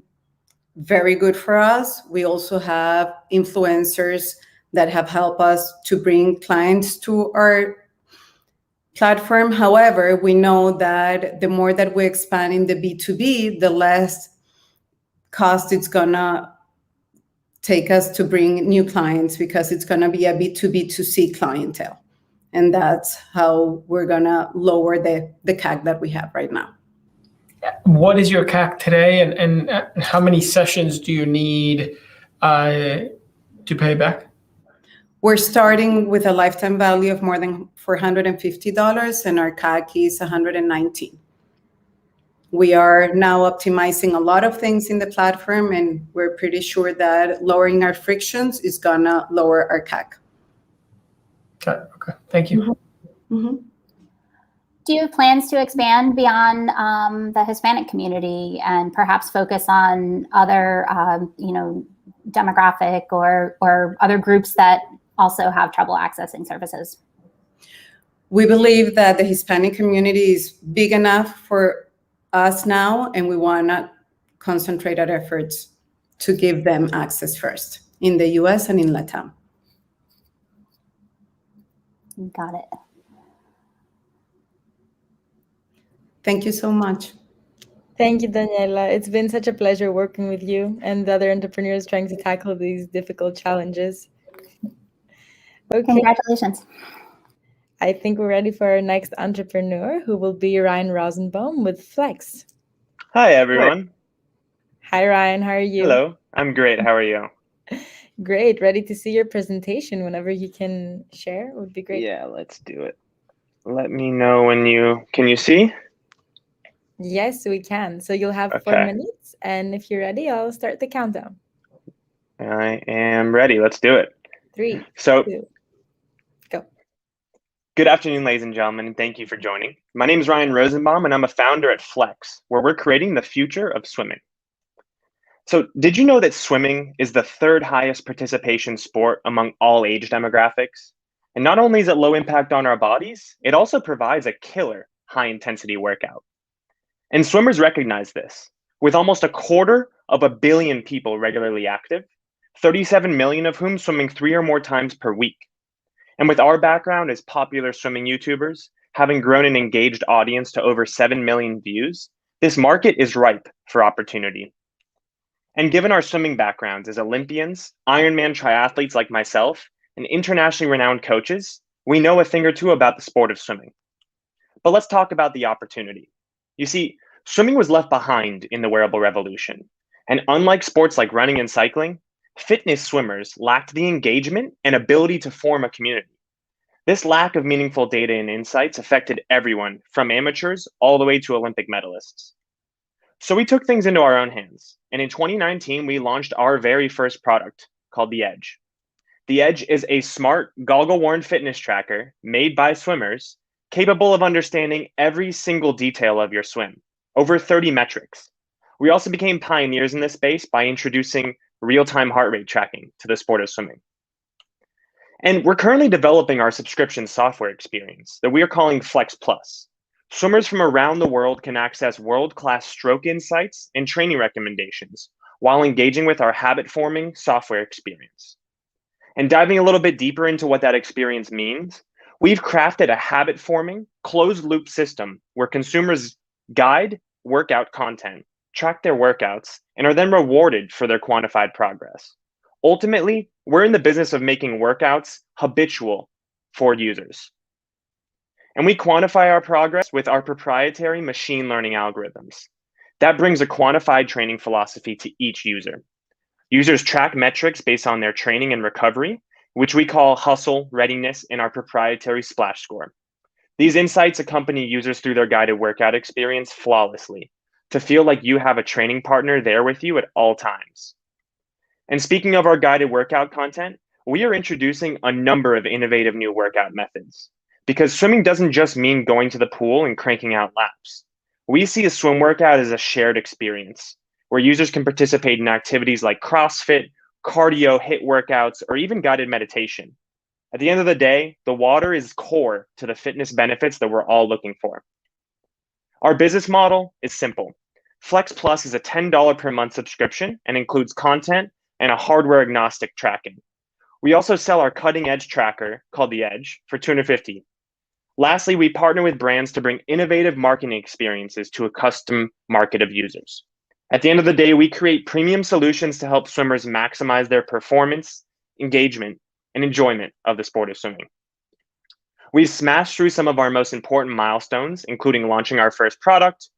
very good for us. We also have influencers that have helped us to bring clients to our platform. However, we know that the more that we expand in the B2B, the less cost it's gonna take us to bring new clients, because it's gonna be a B2B2C clientele. And that's how we're gonna lower the CAC that we have right now. What is your CAC today, and how many sessions do you need to pay back? We're starting with a lifetime value of more than $450, and our CAC is $119. We are now optimizing a lot of things in the platform, and we're pretty sure that lowering our frictions is gonna lower our CAC. Okay, thank you. Do you have plans to expand beyond the Hispanic community and perhaps focus on other, demographic or other groups that also have trouble accessing services? We believe that the Hispanic community is big enough for us now, and we want to concentrate our efforts to give them access first in the US and in LATAM. Got it. Thank you so much. Thank you, Daniela. It's been such a pleasure working with you and the other entrepreneurs trying to tackle these difficult challenges. Okay. Congratulations. I think we're ready for our next entrepreneur, who will be Ryan Rosenbaum with Flex. Hi, everyone. Hi, Ryan. How are you? Hello. I'm great. How are you? Great. Ready to see your presentation whenever you can share. Would be great. Yeah, let's do it. Let me know when can you see? Yes, we can. So you'll have 4 minutes, and if you're ready, I'll start the countdown. I am ready. Let's do it. 3, So, 2, go. Good afternoon, ladies and gentlemen, and thank you for joining. My name is Ryan Rosenbaum, and I'm a founder at Flex, where we're creating the future of swimming. So, did you know that swimming is the 3rd highest participation sport among all age demographics? And not only is it low impact on our bodies, it also provides a killer high-intensity workout. And swimmers recognize this. With almost 250 million people regularly active, 37 million of whom swimming 3 or more times per week. And with our background as popular swimming YouTubers, having grown an engaged audience to over 7 million views, this market is ripe for opportunity. And given our swimming backgrounds as Olympians, Ironman triathletes like myself, and internationally renowned coaches, we know a thing or two about the sport of swimming. But let's talk about the opportunity. You see, swimming was left behind in the wearable revolution. And unlike sports like running and cycling, fitness swimmers lacked the engagement and ability to form a community. This lack of meaningful data and insights affected everyone, from amateurs all the way to Olympic medalists. So we took things into our own hands. And in 2019, we launched our very first product called the Edge. The Edge is a smart, goggle-worn fitness tracker made by swimmers, capable of understanding every single detail of your swim, over 30 metrics. We also became pioneers in this space by introducing real-time heart rate tracking to the sport of swimming. And we're currently developing our subscription software experience that we are calling Flex Plus. Swimmers from around the world can access world-class stroke insights and training recommendations while engaging with our habit-forming software experience. And diving a little bit deeper into what that experience means, we've crafted a habit-forming, closed-loop system where consumers guide workout content, track their workouts, and are then rewarded for their quantified progress. Ultimately, we're in the business of making workouts habitual for users. And we quantify our progress with our proprietary machine learning algorithms. That brings a quantified training philosophy to each user. Users track metrics based on their training and recovery, which we call hustle, readiness, in our proprietary splash score. These insights accompany users through their guided workout experience flawlessly, to feel like you have a training partner there with you at all times. And speaking of our guided workout content, we are introducing a number of innovative new workout methods, because swimming doesn't just mean going to the pool and cranking out laps. We see a swim workout as a shared experience, where users can participate in activities like CrossFit, cardio, HIIT workouts, or even guided meditation. At the end of the day, the water is core to the fitness benefits that we're all looking for. Our business model is simple. Flex Plus is a $10 per month subscription and includes content and a hardware agnostic tracking. We also sell our cutting edge tracker called the Edge for $250. Lastly, we partner with brands to bring innovative marketing experiences to a custom market of users. At the end of the day, we create premium solutions to help swimmers maximize their performance, engagement, and enjoyment of the sport of swimming. We've smashed through some of our most important milestones, including launching our first product,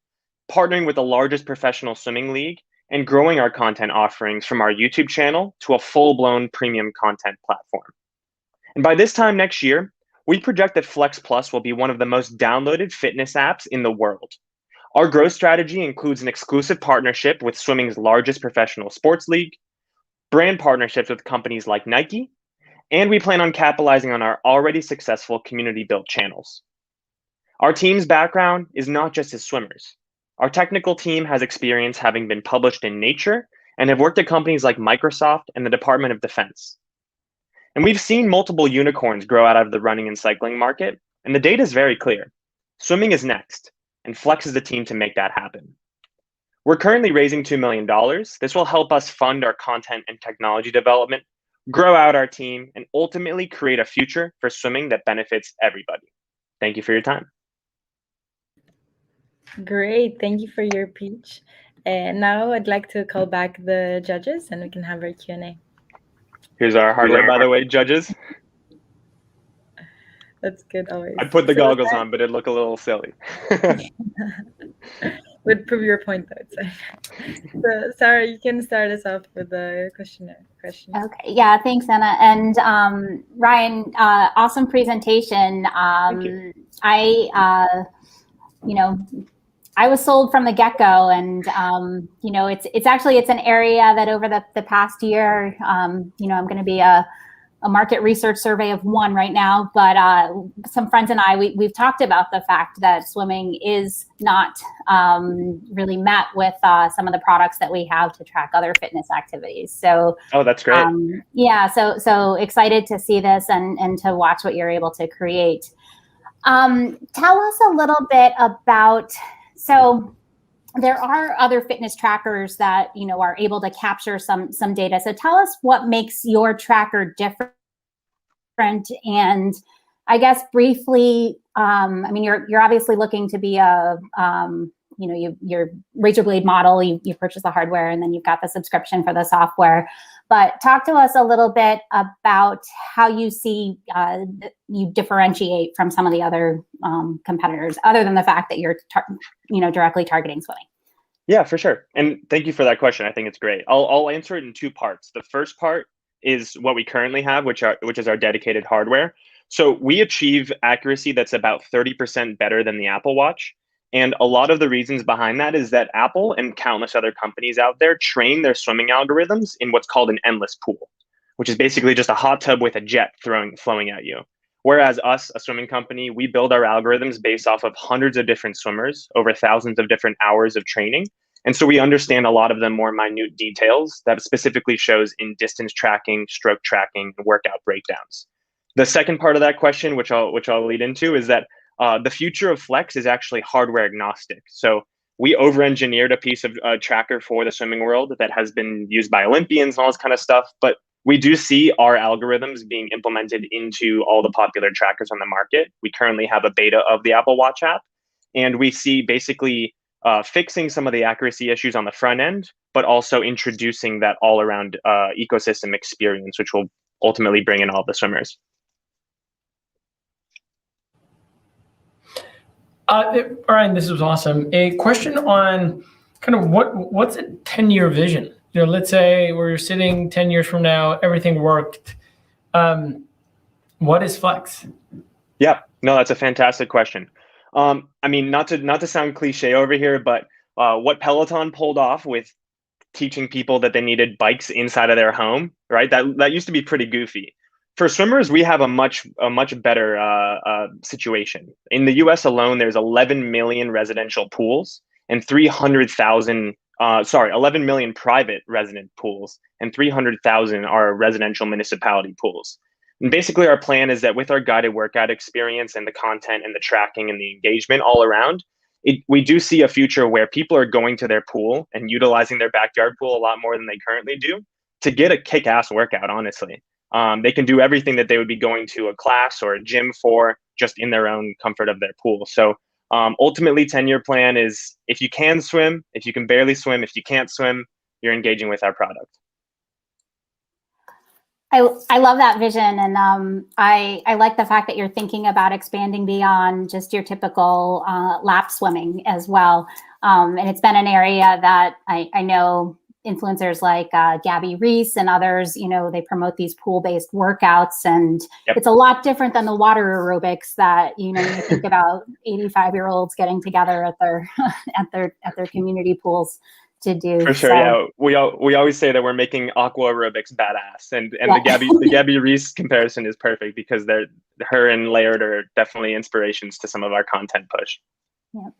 partnering with the largest professional swimming league, and growing our content offerings from our YouTube channel to a full-blown premium content platform. And by this time next year, we project that Flex Plus will be one of the most downloaded fitness apps in the world. Our growth strategy includes an exclusive partnership with swimming's largest professional sports league, brand partnerships with companies like Nike, and we plan on capitalizing on our already successful community-built channels. Our team's background is not just as swimmers. Our technical team has experience having been published in Nature and have worked at companies like Microsoft and the Department of Defense. And we've seen multiple unicorns grow out of the running and cycling market, and the data is very clear. Swimming is next, and Flex is the team to make that happen. We're currently raising $2 million. This will help us fund our content and technology development, grow out our team, and ultimately create a future for swimming that benefits everybody. Thank you for your time. Great. Thank you for your pitch. And now I'd like to call back the judges and we can have our Q&A. Here's our hardware, by the way, judges. That's good always. I put the goggles on, but it'd look a little silly. Would prove your point though. So Sarah, you can start us off with the question. Okay, yeah, thanks, Anna. And Ryan, awesome presentation. I was sold from the get-go, and it's an area that over the past year, I'm going to be a market research survey of one right now, but some friends and we've talked about the fact that swimming is not really met with some of the products that we have to track other fitness activities. So that's great. So excited to see this and to watch what you're able to create. Tell us a little bit about, so there are other fitness trackers that, are able to capture some data. So tell us what makes your tracker different. And I guess briefly, you're obviously looking to be your razor blade model, you purchase the hardware and then you've got the subscription for the software. But talk to us a little bit about how you see you differentiate from some of the other competitors, other than the fact that you're directly targeting swimming. Yeah, for sure. And thank you for that question. I think it's great. I'll answer it in two parts. The first part is what we currently have, which is our dedicated hardware. So we achieve accuracy that's about 30% better than the Apple Watch. And a lot of the reasons behind that is that Apple and countless other companies out there train their swimming algorithms in what's called an endless pool, which is basically just a hot tub with a jet flowing at you. Whereas us, a swimming company, we build our algorithms based off of hundreds of different swimmers over thousands of different hours of training. And so we understand a lot of the more minute details that specifically shows in distance tracking, stroke tracking, and workout breakdowns. The second part of that question, which I'll lead into, is that the future of Flex is actually hardware agnostic. So we over-engineered a piece of tracker for the swimming world that has been used by Olympians and all this kind of stuff. But we do see our algorithms being implemented into all the popular trackers on the market. We currently have a beta of the Apple Watch app, and we see basically fixing some of the accuracy issues on the front end, but also introducing that all-around ecosystem experience, which will ultimately bring in all the swimmers. Brian, this was awesome. A question on kind of what's a 10-year vision? Let's say we're sitting 10 years from now, everything worked. What is Flex? Yeah, no, that's a fantastic question. I mean, not to sound cliche over here, but what Peloton pulled off with teaching people that they needed bikes inside of their home, right? That used to be pretty goofy. For swimmers, we have a much better situation. In the U.S. alone, there's 11 million residential pools and 11 million private resident pools, and 300,000 are residential municipality pools. And basically, our plan is that with our guided workout experience and the content and the tracking and the engagement all around, we do see a future where people are going to their pool and utilizing their backyard pool a lot more than they currently do to get a kick-ass workout, honestly. They can do everything that they would be going to a class or a gym for just in their own comfort of their pool. So ultimately, 10-year plan is if you can swim, if you can barely swim, if you can't swim, you're engaging with our product. I love that vision, and I like the fact that you're thinking about expanding beyond just your typical lap swimming as well. And it's been an area that I know influencers like Gabby Reese and others, they promote these pool-based workouts, and It's a lot different than the water aerobics that you think about 85-year-olds getting together at their at their community pools to do. For sure, yeah. We always say that we're making aqua aerobics badass, and the Gabby Reese comparison is perfect because her and Laird are definitely inspirations to some of our content push. Yep.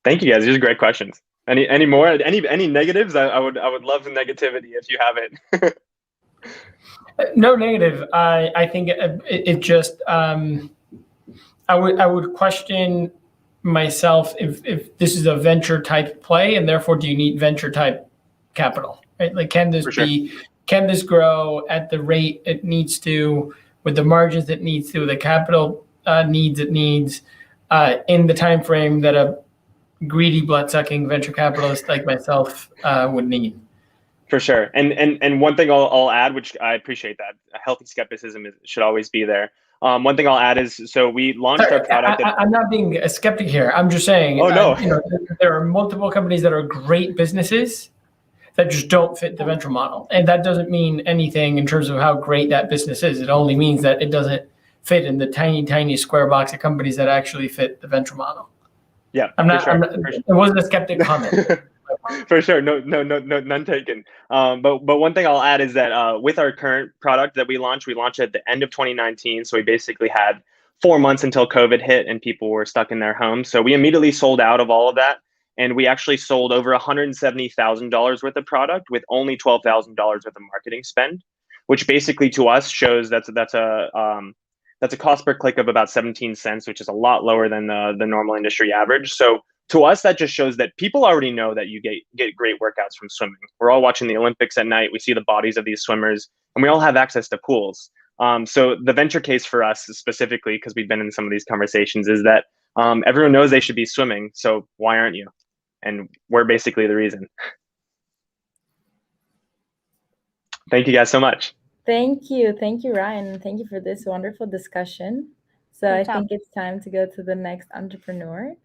Thank you guys. These are great questions. Any more? Any negatives? I would love the negativity if you have it. No negative. I think it just I would question myself if this is a venture type play, and therefore do you need venture type capital, right? Like can this grow at the rate it needs to, with the margins it needs to, the capital needs it needs in the time frame that a greedy blood-sucking venture capitalist like myself would need. For sure. And one thing I'll add, which I appreciate that, a healthy skepticism should always be there. One thing I'll add is, so we launched our product. I'm not being a skeptic here. I'm just saying, oh, no. There are multiple companies that are great businesses that just don't fit the venture model. And that doesn't mean anything in terms of how great that business is. It only means that it doesn't fit in the tiny, tiny square box of companies that actually fit the venture model. Yeah, it wasn't a skeptic comment. For sure, no, none taken. But one thing I'll add is that with our current product that we launched at the end of 2019. So we basically had 4 months until COVID hit and people were stuck in their homes. So we immediately sold out of all of that, and we actually sold over $170,000 worth of product with only $12,000 worth of marketing spend, which basically to us shows that's a cost per click of about 17 cents, which is a lot lower than the normal industry average. So to us, that just shows that people already know that you get great workouts from swimming. We're all watching the Olympics at night. We see the bodies of these swimmers, and we all have access to pools. So the venture case for us specifically, because we've been in some of these conversations, is that everyone knows they should be swimming. So why aren't you? And we're basically the reason. Thank you guys so much. Thank you, Ryan. Thank you for this wonderful discussion. So I think it's time to go to the next entrepreneur,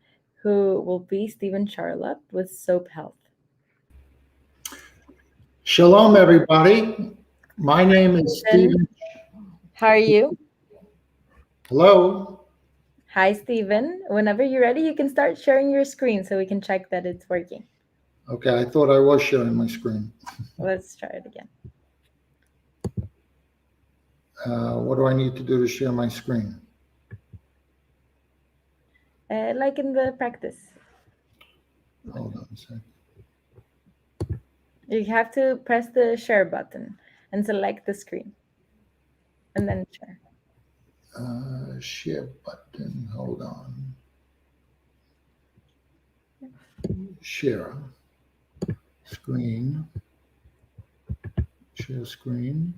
who will be Stephen Charlotte with Soap Health. Shalom, everybody. My name is Stephen. How are you? Hello. Hi, Stephen. Whenever you're ready, you can start sharing your screen so we can check that it's working. Okay, I thought I was sharing my screen. Let's try it again. What do I need to do to share my screen? Like in the practice. Hold on a second. You have to press the share button and select the screen. And then share. Share button. Hold on. Share. Screen. Share screen.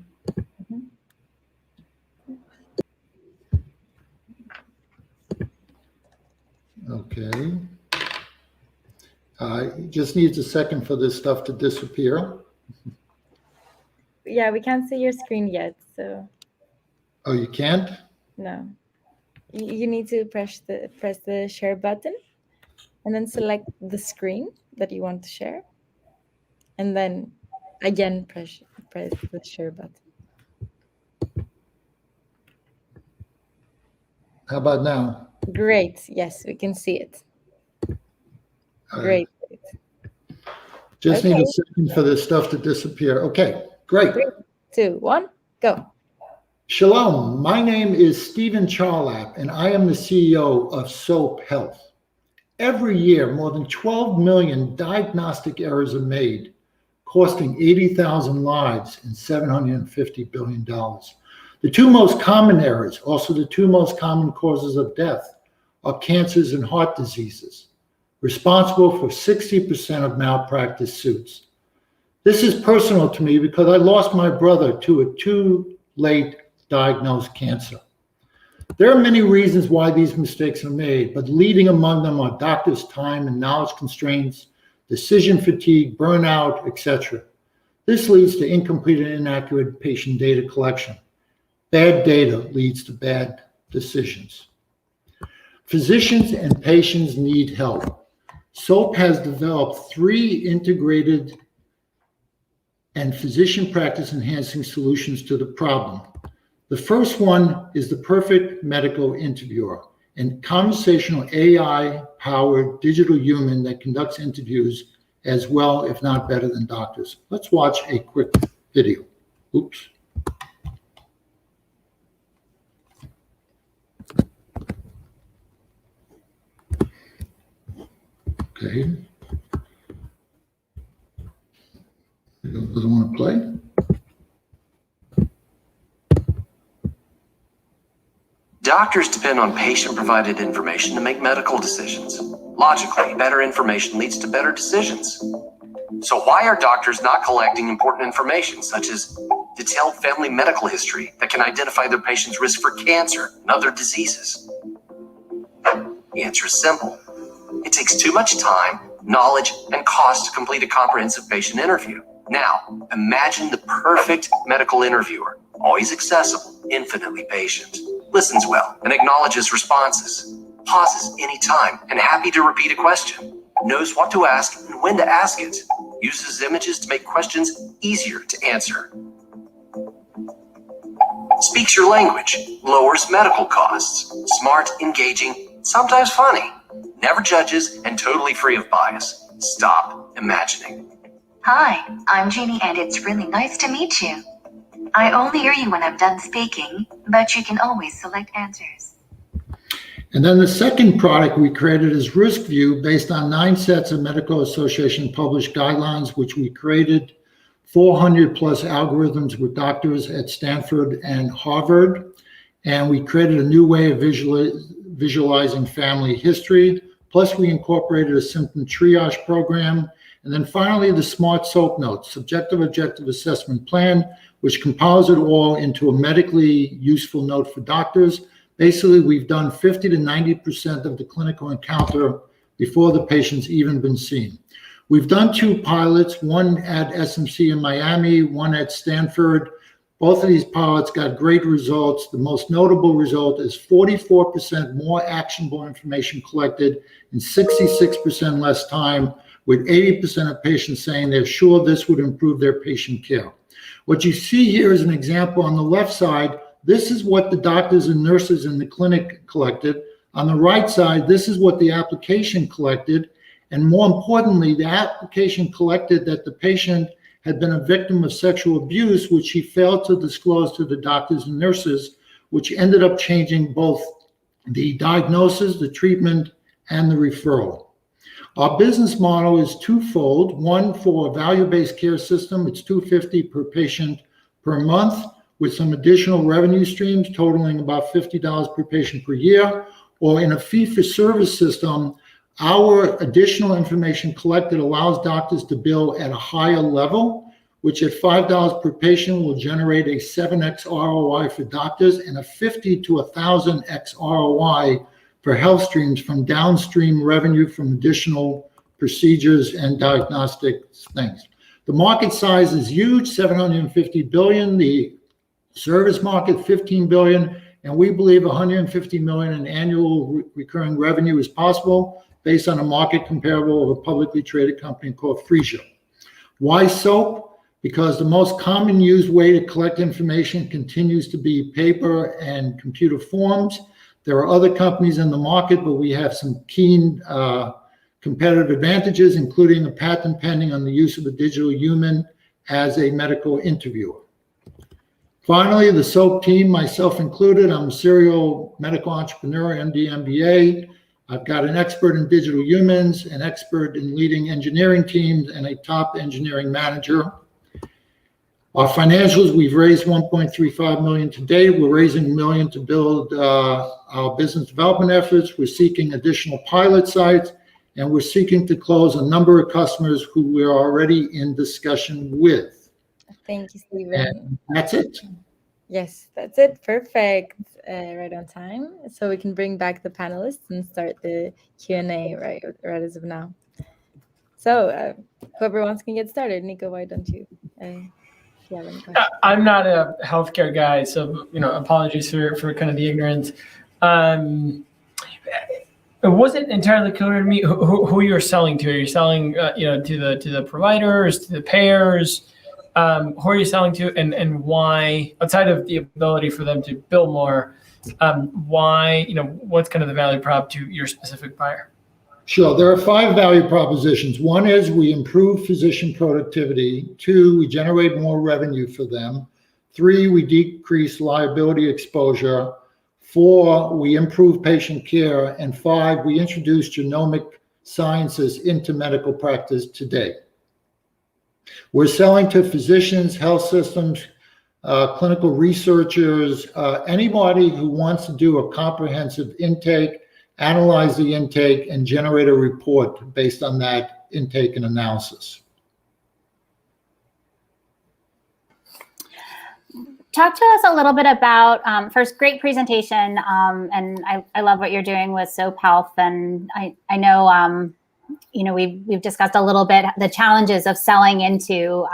Okay. It just needs a second for this stuff to disappear. Yeah, we can't see your screen yet, so. Oh, you can't? No. you need to press the share button, and then select the screen that you want to share, and then again press the share button. How about now? Great. Yes, we can see it. Great. Just need Okay. a second for this stuff to disappear. Okay, great. 3, 2, 1, go. Shalom, my name is Stephen Charlap, and I am the CEO of SOAP Health. Every year, more than 12 million diagnostic errors are made, costing 80,000 lives and $750 billion. The two most common errors, also the two most common causes of death, are cancers and heart diseases, responsible for 60% of malpractice suits. This is personal to me because I lost my brother to a too late diagnosed cancer. There are many reasons why these mistakes are made, but leading among them are doctors' time and knowledge constraints, decision fatigue, burnout, etc. This leads to incomplete and inaccurate patient data collection. Bad data leads to bad decisions. Physicians and patients need help. SOAP has developed 3 integrated and physician practice enhancing solutions to the problem. The first one is the perfect medical interviewer, a conversational AI-powered digital human that conducts interviews as well, if not better than doctors. Let's watch a quick video. Oops. Okay. Doesn't want to play. Doctors depend on patient-provided information to make medical decisions. Logically, better information leads to better decisions. So why are doctors not collecting important information, such as detailed family medical history that can identify their patient's risk for cancer and other diseases? The answer is simple. It takes too much time, knowledge, and cost to complete a comprehensive patient interview. Now, imagine the perfect medical interviewer, always accessible, infinitely patient, listens well, and acknowledges responses, pauses anytime, and happy to repeat a question, knows what to ask and when to ask it, uses images to make questions easier to answer, speaks your language, lowers medical costs, smart, engaging, sometimes funny, never judges, and totally free of bias. Stop imagining. Hi, I'm Jeannie, and it's really nice to meet you. I only hear you when I'm done speaking, but you can always select answers. And then the second product we created is RiskView, based on 9 sets of Medical Association published guidelines, which we created 400 plus algorithms with doctors at Stanford and Harvard. And we created a new way of visualizing family history. Plus we incorporated a symptom triage program. And then finally, the Smart SOAP Notes, subjective objective assessment plan, which compiles it all into a medically useful note for doctors. Basically, we've done 50 to 90% of the clinical encounter before the patient's even been seen. We've done 2 pilots, one at SMC in Miami, one at Stanford. Both of these pilots got great results. The most notable result is 44% more actionable information collected in 66% less time, with 80% of patients saying they're sure this would improve their patient care. What you see here is an example on the left side. This is what the doctors and nurses in the clinic collected. On the right side, this is what the application collected. And more importantly, the application collected that the patient had been a victim of sexual abuse, which he failed to disclose to the doctors and nurses, which ended up changing both the diagnosis, the treatment, and the referral. Our business model is twofold. One, for a value-based care system, it's $250 per patient per month, with some additional revenue streams totaling about $50 per patient per year. Or in a fee-for-service system, our additional information collected allows doctors to bill at a higher level, which at $5 per patient will generate a 7x ROI for doctors and a 50 to 1,000x ROI for health streams from downstream revenue from additional procedures and diagnostic things. The market size is huge, $750 billion. The service market, $15 billion. and we believe 150 million in annual recurring revenue is possible based on a market comparable of a publicly traded company called Phreesia. Why soap? Because the most common used way to collect information continues to be paper and computer forms. There are other companies in the market, but we have some keen competitive advantages, including a patent pending on the use of a digital human as a medical interviewer. Finally, the SOAP team, myself included, I'm a serial medical entrepreneur, MD, MBA. I've got an expert in digital humans, an expert in leading engineering teams, and a top engineering manager. Our financials, we've raised 1.35 million today. We're raising $1 million to build our business development efforts. We're seeking additional pilot sites, and we're seeking to close a number of customers who we're already in discussion with. Thank you, Stephen. And that's it. Yes, that's it. Perfect. Right on time. So we can bring back the panelists and start the Q&A right as of now. So whoever wants can get started. Nico, why don't you? If you have any questions. I'm not a healthcare guy, so apologies for kind of the ignorance. It wasn't entirely clear to me who you're selling to. Are you selling to the providers, to the payers? Who are you selling to, and why, outside of the ability for them to bill more, why, what's kind of the value prop to your specific buyer? Sure. There are 5 value propositions. One is we improve physician productivity. 2, we generate more revenue for them. 3, we decrease liability exposure. 4, we improve patient care. And 5, we introduce genomic sciences into medical practice today. We're selling to physicians, health systems, clinical researchers, anybody who wants to do a comprehensive intake, analyze the intake, and generate a report based on that intake and analysis. Talk to us a little bit about, first, great presentation, and I love what you're doing with Soap Health, and I know, we've discussed a little bit the challenges of selling into,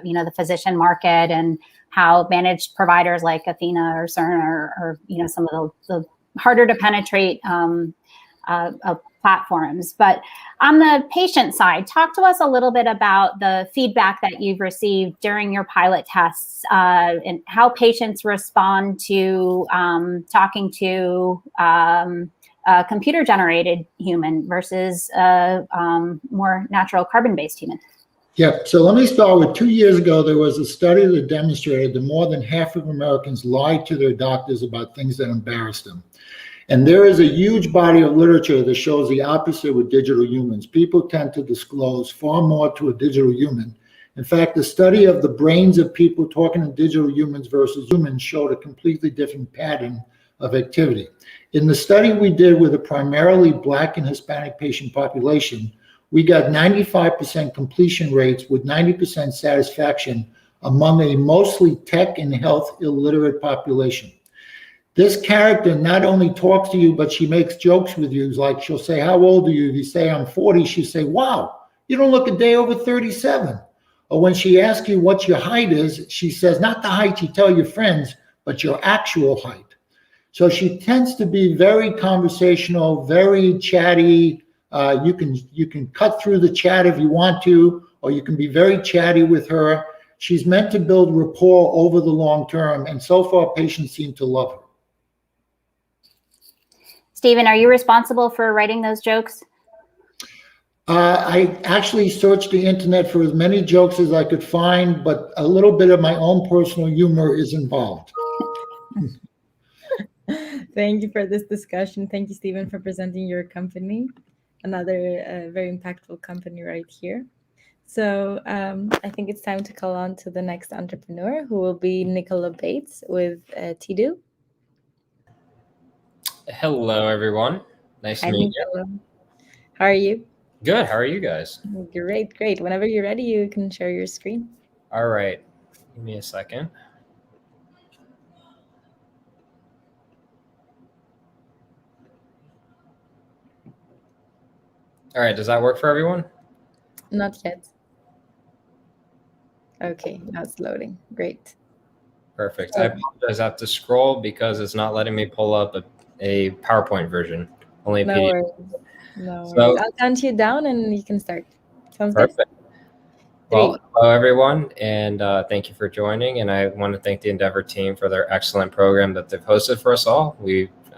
the physician market and how managed providers like Athena or Cerner or some of the harder to penetrate platforms. But on the patient side, talk to us a little bit about the feedback that you've received during your pilot tests and how patients respond to talking to a computer-generated human versus a more natural carbon-based human. Yeah, so let me start with 2 years ago, there was a study that demonstrated that more than half of Americans lied to their doctors about things that embarrassed them. And there is a huge body of literature that shows the opposite with digital humans. People tend to disclose far more to a digital human. In fact, the study of the brains of people talking to digital humans versus humans showed a completely different pattern of activity. In the study we did with a primarily Black and Hispanic patient population, we got 95% completion rates with 90% satisfaction among a mostly tech and health illiterate population. This character not only talks to you, but she makes jokes with you. Like she'll say, "How old are you?" If you say, "I'm 40, she'll say, "Wow, you don't look a day over 37. Or when she asks you what your height is, she says, not the height you tell your friends, but your actual height. So she tends to be very conversational, very chatty. You can cut through the chat if you want to, or you can be very chatty with her. She's meant to build rapport over the long term, and so far patients seem to love her. Stephen, are you responsible for writing those jokes? I actually searched the internet for as many jokes as I could find, but a little bit of my own personal humor is involved. Thank you for this discussion. Thank you, Stephen, for presenting your company. Another very impactful company right here. So I think it's time to call on to the next entrepreneur, who will be Nicola Bates with Tidu. Hello, everyone. Nice to meet you. How are you? Good. How are you guys? Great, great. Whenever you're ready, you can share your screen. All right. Give me a second. All right. Does that work for everyone? Not yet. Okay, now it's loading. Great. Perfect. I apologize. I have to scroll because it's not letting me pull up a PowerPoint version. Only a No PDF. worries. No So- worries. I'll count you down and you can start. Sounds good? Perfect. Well, hello everyone, and thank you for joining. And I want to thank the Endeavor team for their excellent program that they've hosted for us all.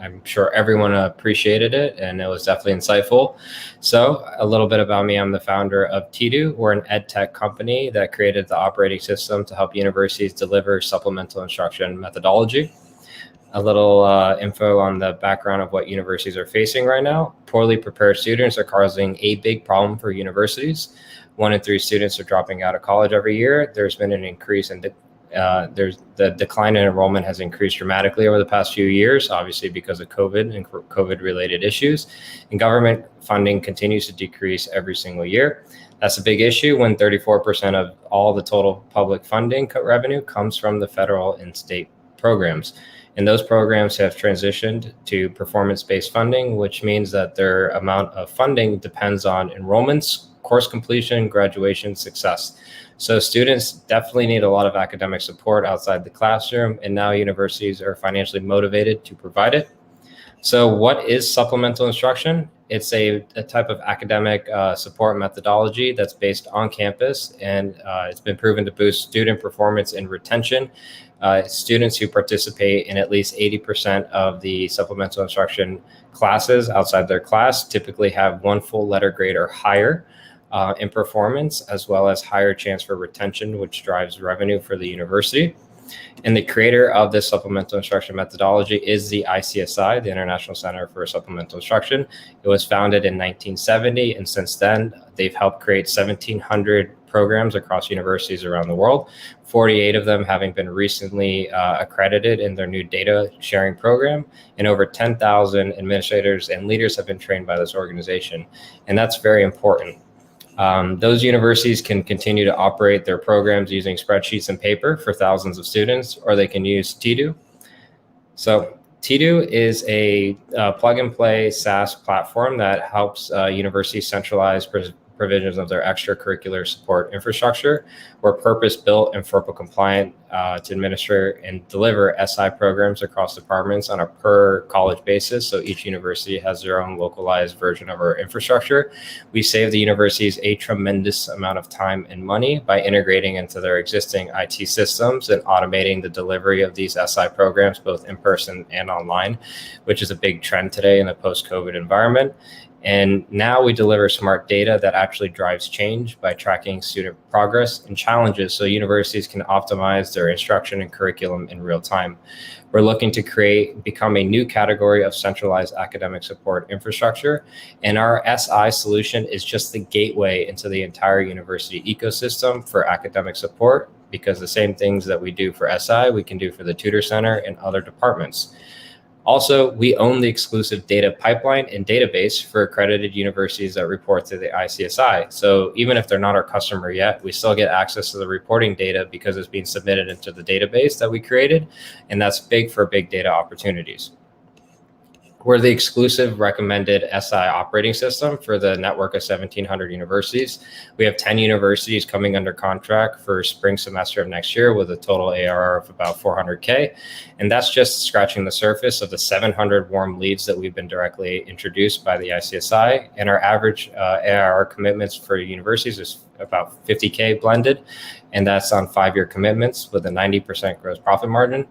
I'm sure everyone appreciated it, and it was definitely insightful. So a little bit about me. I'm the founder of TDO. We're an ed tech company that created the operating system to help universities deliver supplemental instruction methodology. A little info on the background of what universities are facing right now. Poorly prepared students are causing a big problem for universities. 1 in 3 students are dropping out of college every year. There's been an increase in the decline in enrollment has increased dramatically over the past few years, obviously because of COVID and COVID-related issues. And government funding continues to decrease every single year. That's a big issue when 34% of all the total public funding revenue comes from the federal and state programs. And those programs have transitioned to performance-based funding, which means that their amount of funding depends on enrollments, course completion, graduation, success. So students definitely need a lot of academic support outside the classroom, and now universities are financially motivated to provide it. So what is supplemental instruction? It's a type of academic support methodology that's based on campus, and it's been proven to boost student performance and retention. Students who participate in at least 80% of the supplemental instruction classes outside their class typically have 1 full letter grade or higher in performance, as well as higher chance for retention, which drives revenue for the university. And the creator of this supplemental instruction methodology is the ICSI, the International Center for Supplemental Instruction. It was founded in 1970, and since then, they've helped create 1,700 programs across universities around the world, 48 of them having been recently accredited in their new data sharing program, and over 10,000 administrators and leaders have been trained by this organization. And that's very important. Those universities can continue to operate their programs using spreadsheets and paper for thousands of students, or they can use TDO. So TDO is a plug-and-play SaaS platform that helps universities centralize provisions of their extracurricular support infrastructure. We're purpose-built and FERPA compliant to administer and deliver SI programs across departments on a per college basis. So each university has their own localized version of our infrastructure. We save the universities a tremendous amount of time and money by integrating into their existing IT systems and automating the delivery of these SI programs, both in person and online, which is a big trend today in the post-COVID environment. And now we deliver smart data that actually drives change by tracking student progress and challenges so universities can optimize their instruction and curriculum in real time. We're looking to become a new category of centralized academic support infrastructure. And our SI solution is just the gateway into the entire university ecosystem for academic support, because the same things that we do for SI, we can do for the tutor center and other departments. Also, we own the exclusive data pipeline and database for accredited universities that report to the ICSI. So even if they're not our customer yet, we still get access to the reporting data because it's being submitted into the database that we created. And that's big for big data opportunities. We're the exclusive recommended SI operating system for the network of 1,700 universities. We have 10 universities coming under contract for spring semester of next year with a total ARR of about 400K. And that's just scratching the surface of the 700 warm leads that we've been directly introduced by the ICSI. And our average ARR commitments for universities is about 50K blended. And that's on 5-year commitments with a 90% gross profit margin.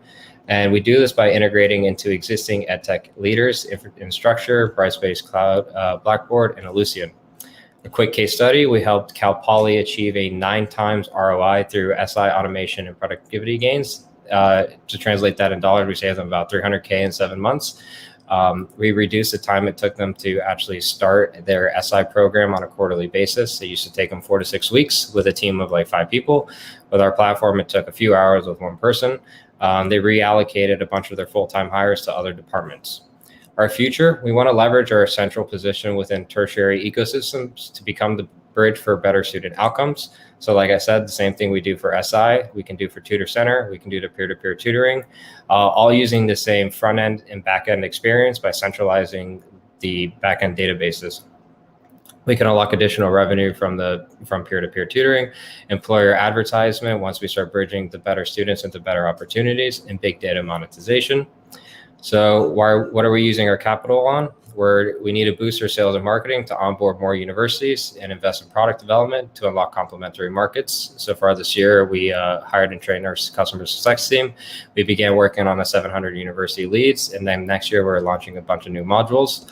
And we do this by integrating into existing EdTech leaders, Instructure, Brightspace Cloud, Blackboard, and Ellucian. A quick case study, we helped Cal Poly achieve a 9 times ROI through SI automation and productivity gains. To translate that in dollars, we saved them about 300K in 7 months. We reduced the time it took them to actually start their SI program on a quarterly basis. It used to take them 4 to 6 weeks with a team of like 5 people. With our platform, it took a few hours with 1 person. They reallocated a bunch of their full-time hires to other departments. Our future, we want to leverage our central position within tertiary ecosystems to become the bridge for better student outcomes. So like I said, the same thing we do for SI, we can do for Tutor Center, we can do to peer-to-peer tutoring, all using the same front-end and back-end experience by centralizing the back-end databases. We can unlock additional revenue from peer-to-peer tutoring, employer advertisement once we start bridging the better students into better opportunities, and big data monetization. So what are we using our capital on? We need to boost our sales and marketing to onboard more universities and invest in product development to unlock complementary markets. So far this year, we hired and trained our customer success team. We began working on 700 university leads, and then next year we're launching a bunch of new modules.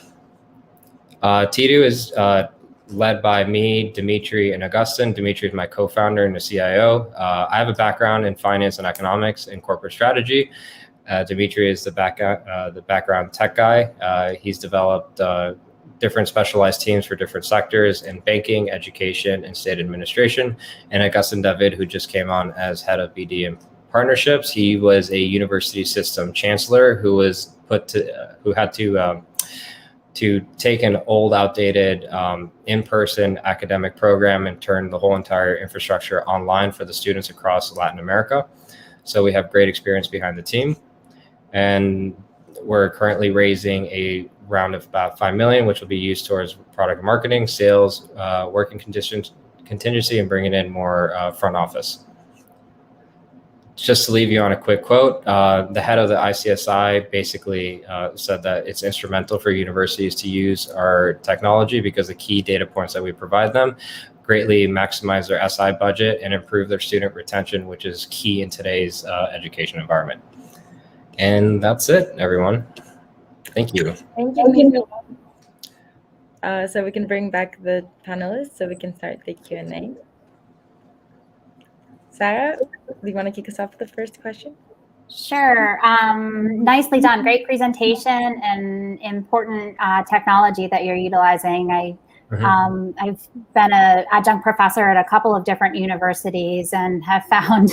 T2 is led by me, Dimitri, and Augustin. Dimitri is my co-founder and the CIO. I have a background in finance and economics and corporate strategy. Dimitri is the background tech guy. He's developed different specialized teams for different sectors in banking, education, and state administration. And Augustin David, who just came on as head of BD and partnerships. He was a university system chancellor who had to take an old, outdated, in-person academic program and turn the whole entire infrastructure online for the students across Latin America. So we have great experience behind the team. And we're currently raising a round of about 5 million, which will be used towards product marketing, sales, working conditions, contingency, and bringing in more front office. Just to leave you on a quick quote, the head of the ICSI basically said that it's instrumental for universities to use our technology because the key data points that we provide them greatly maximize their SI budget and improve their student retention, which is key in today's education environment. And that's it, everyone. Thank you. Thank you. So we can bring back the panelists so we can start the Q&A. Sarah, do you want to kick us off with the first question? Sure. Nicely done. Great presentation and important technology that you're utilizing. I've been an adjunct professor at a couple of different universities and have found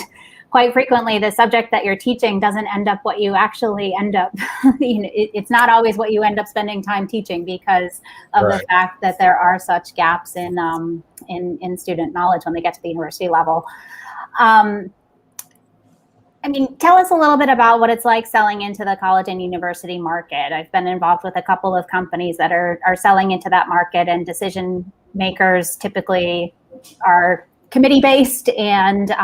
quite frequently the subject that you're teaching doesn't end up what you actually end up, it's not always what you end up spending time teaching because of the fact that there are such gaps in student knowledge when they get to the university level. I mean, tell us a little bit about what it's like selling into the college and university market. I've been involved with a couple of companies that are selling into that market, and decision makers typically are committee-based, and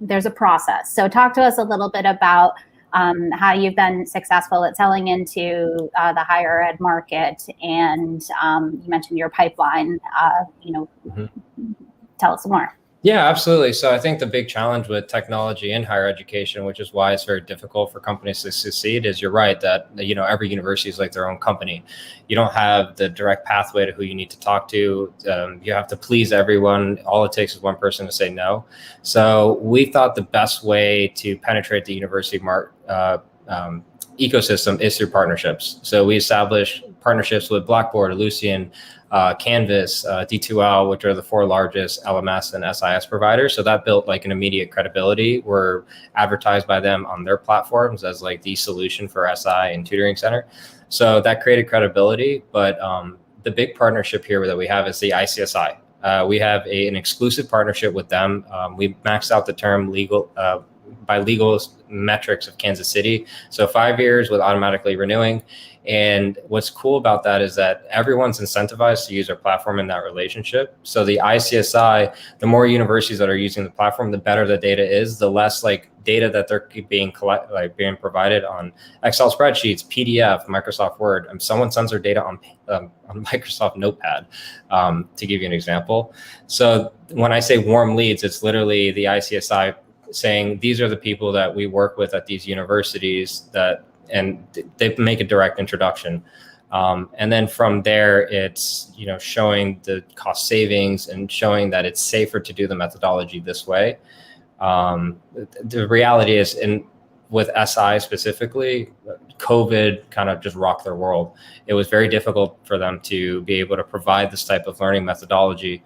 there's a process. So talk to us a little bit about how you've been successful at selling into the higher ed market, and you mentioned your pipeline. Tell us some more. Yeah, absolutely. So I think the big challenge with technology in higher education, which is why it's very difficult for companies to succeed, is you're right that, every university is like their own company. You don't have the direct pathway to who you need to talk to. You have to please everyone. All it takes is one person to say no. So we thought the best way to penetrate the university ecosystem is through partnerships. So we established partnerships with Blackboard, Ellucian, Canvas, D2L, which are the 4 largest LMS and SIS providers. So that built like an immediate credibility. We're advertised by them on their platforms as like the solution for SI and tutoring center. So that created credibility. But the big partnership here that we have is the ICSI. We have an exclusive partnership with them. We maxed out the term by legal metrics of Kansas City. So 5 years with automatically renewing. And what's cool about that is that everyone's incentivized to use our platform in that relationship. So the ICSI, the more universities that are using the platform, the better the data is, the less like data that they're being provided on Excel spreadsheets, PDF, Microsoft Word. Someone sends their data on Microsoft Notepad, to give you an example. So when I say warm leads, it's literally the ICSI saying, these are the people that we work with at these universities and they make a direct introduction. And then from there, it's, showing the cost savings and showing that it's safer to do the methodology this way. The reality is, with SI specifically, COVID kind of just rocked their world. It was very difficult for them to be able to provide this type of learning methodology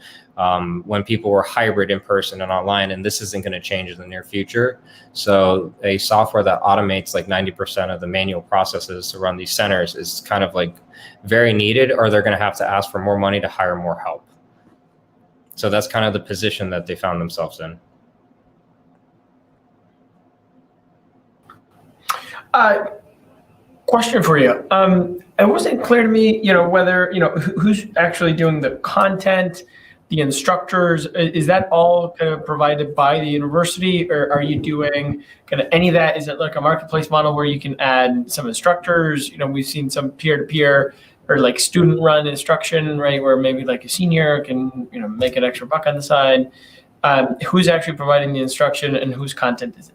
when people were hybrid in person and online, and this isn't going to change in the near future. So a software that automates like 90% of the manual processes to run these centers is kind of like very needed, or they're going to have to ask for more money to hire more help. So that's kind of the position that they found themselves in. Question for you. It wasn't clear to me, whether, who's actually doing the content, the instructors. Is that all kind of provided by the university, or are you doing kind of any of that? Is it like a marketplace model where you can add some instructors? We've seen some peer-to-peer or like student-run instruction, right, where maybe like a senior can, make an extra buck on the side. Who's actually providing the instruction, and whose content is it?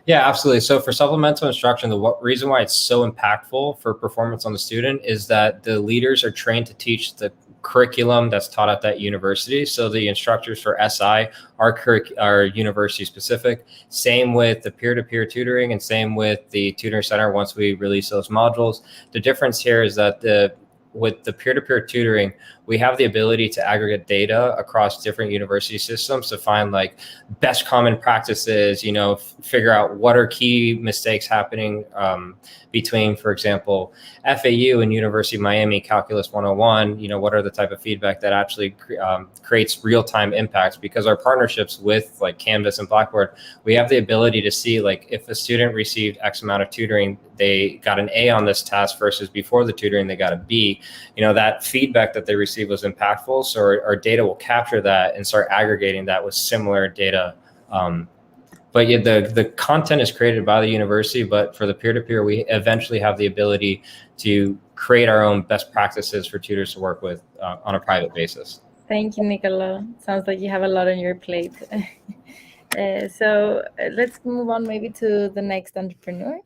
Yeah, absolutely. So for supplemental instruction, the reason why it's so impactful for performance on the student is that the leaders are trained to teach the curriculum that's taught at that university. So the instructors for SI are university specific. Same with the peer-to-peer tutoring, and same with the tutor center once we release those modules. The difference here is that with the peer-to-peer tutoring, we have the ability to aggregate data across different university systems to find like best common practices, figure out what are key mistakes happening between, for example, FAU and University of Miami Calculus 101, what are the type of feedback that actually creates real-time impacts? Because our partnerships with like Canvas and Blackboard, we have the ability to see like if a student received X amount of tutoring, they got an A on this task versus before the tutoring, they got a B. That feedback that they received was impactful. So our data will capture that and start aggregating that with similar data. But yeah, the content is created by the university, but for the peer-to-peer, we eventually have the ability to create our own best practices for tutors to work with on a private basis. Thank you, Nicola. Sounds like you have a lot on your plate. So let's move on maybe to the next entrepreneur.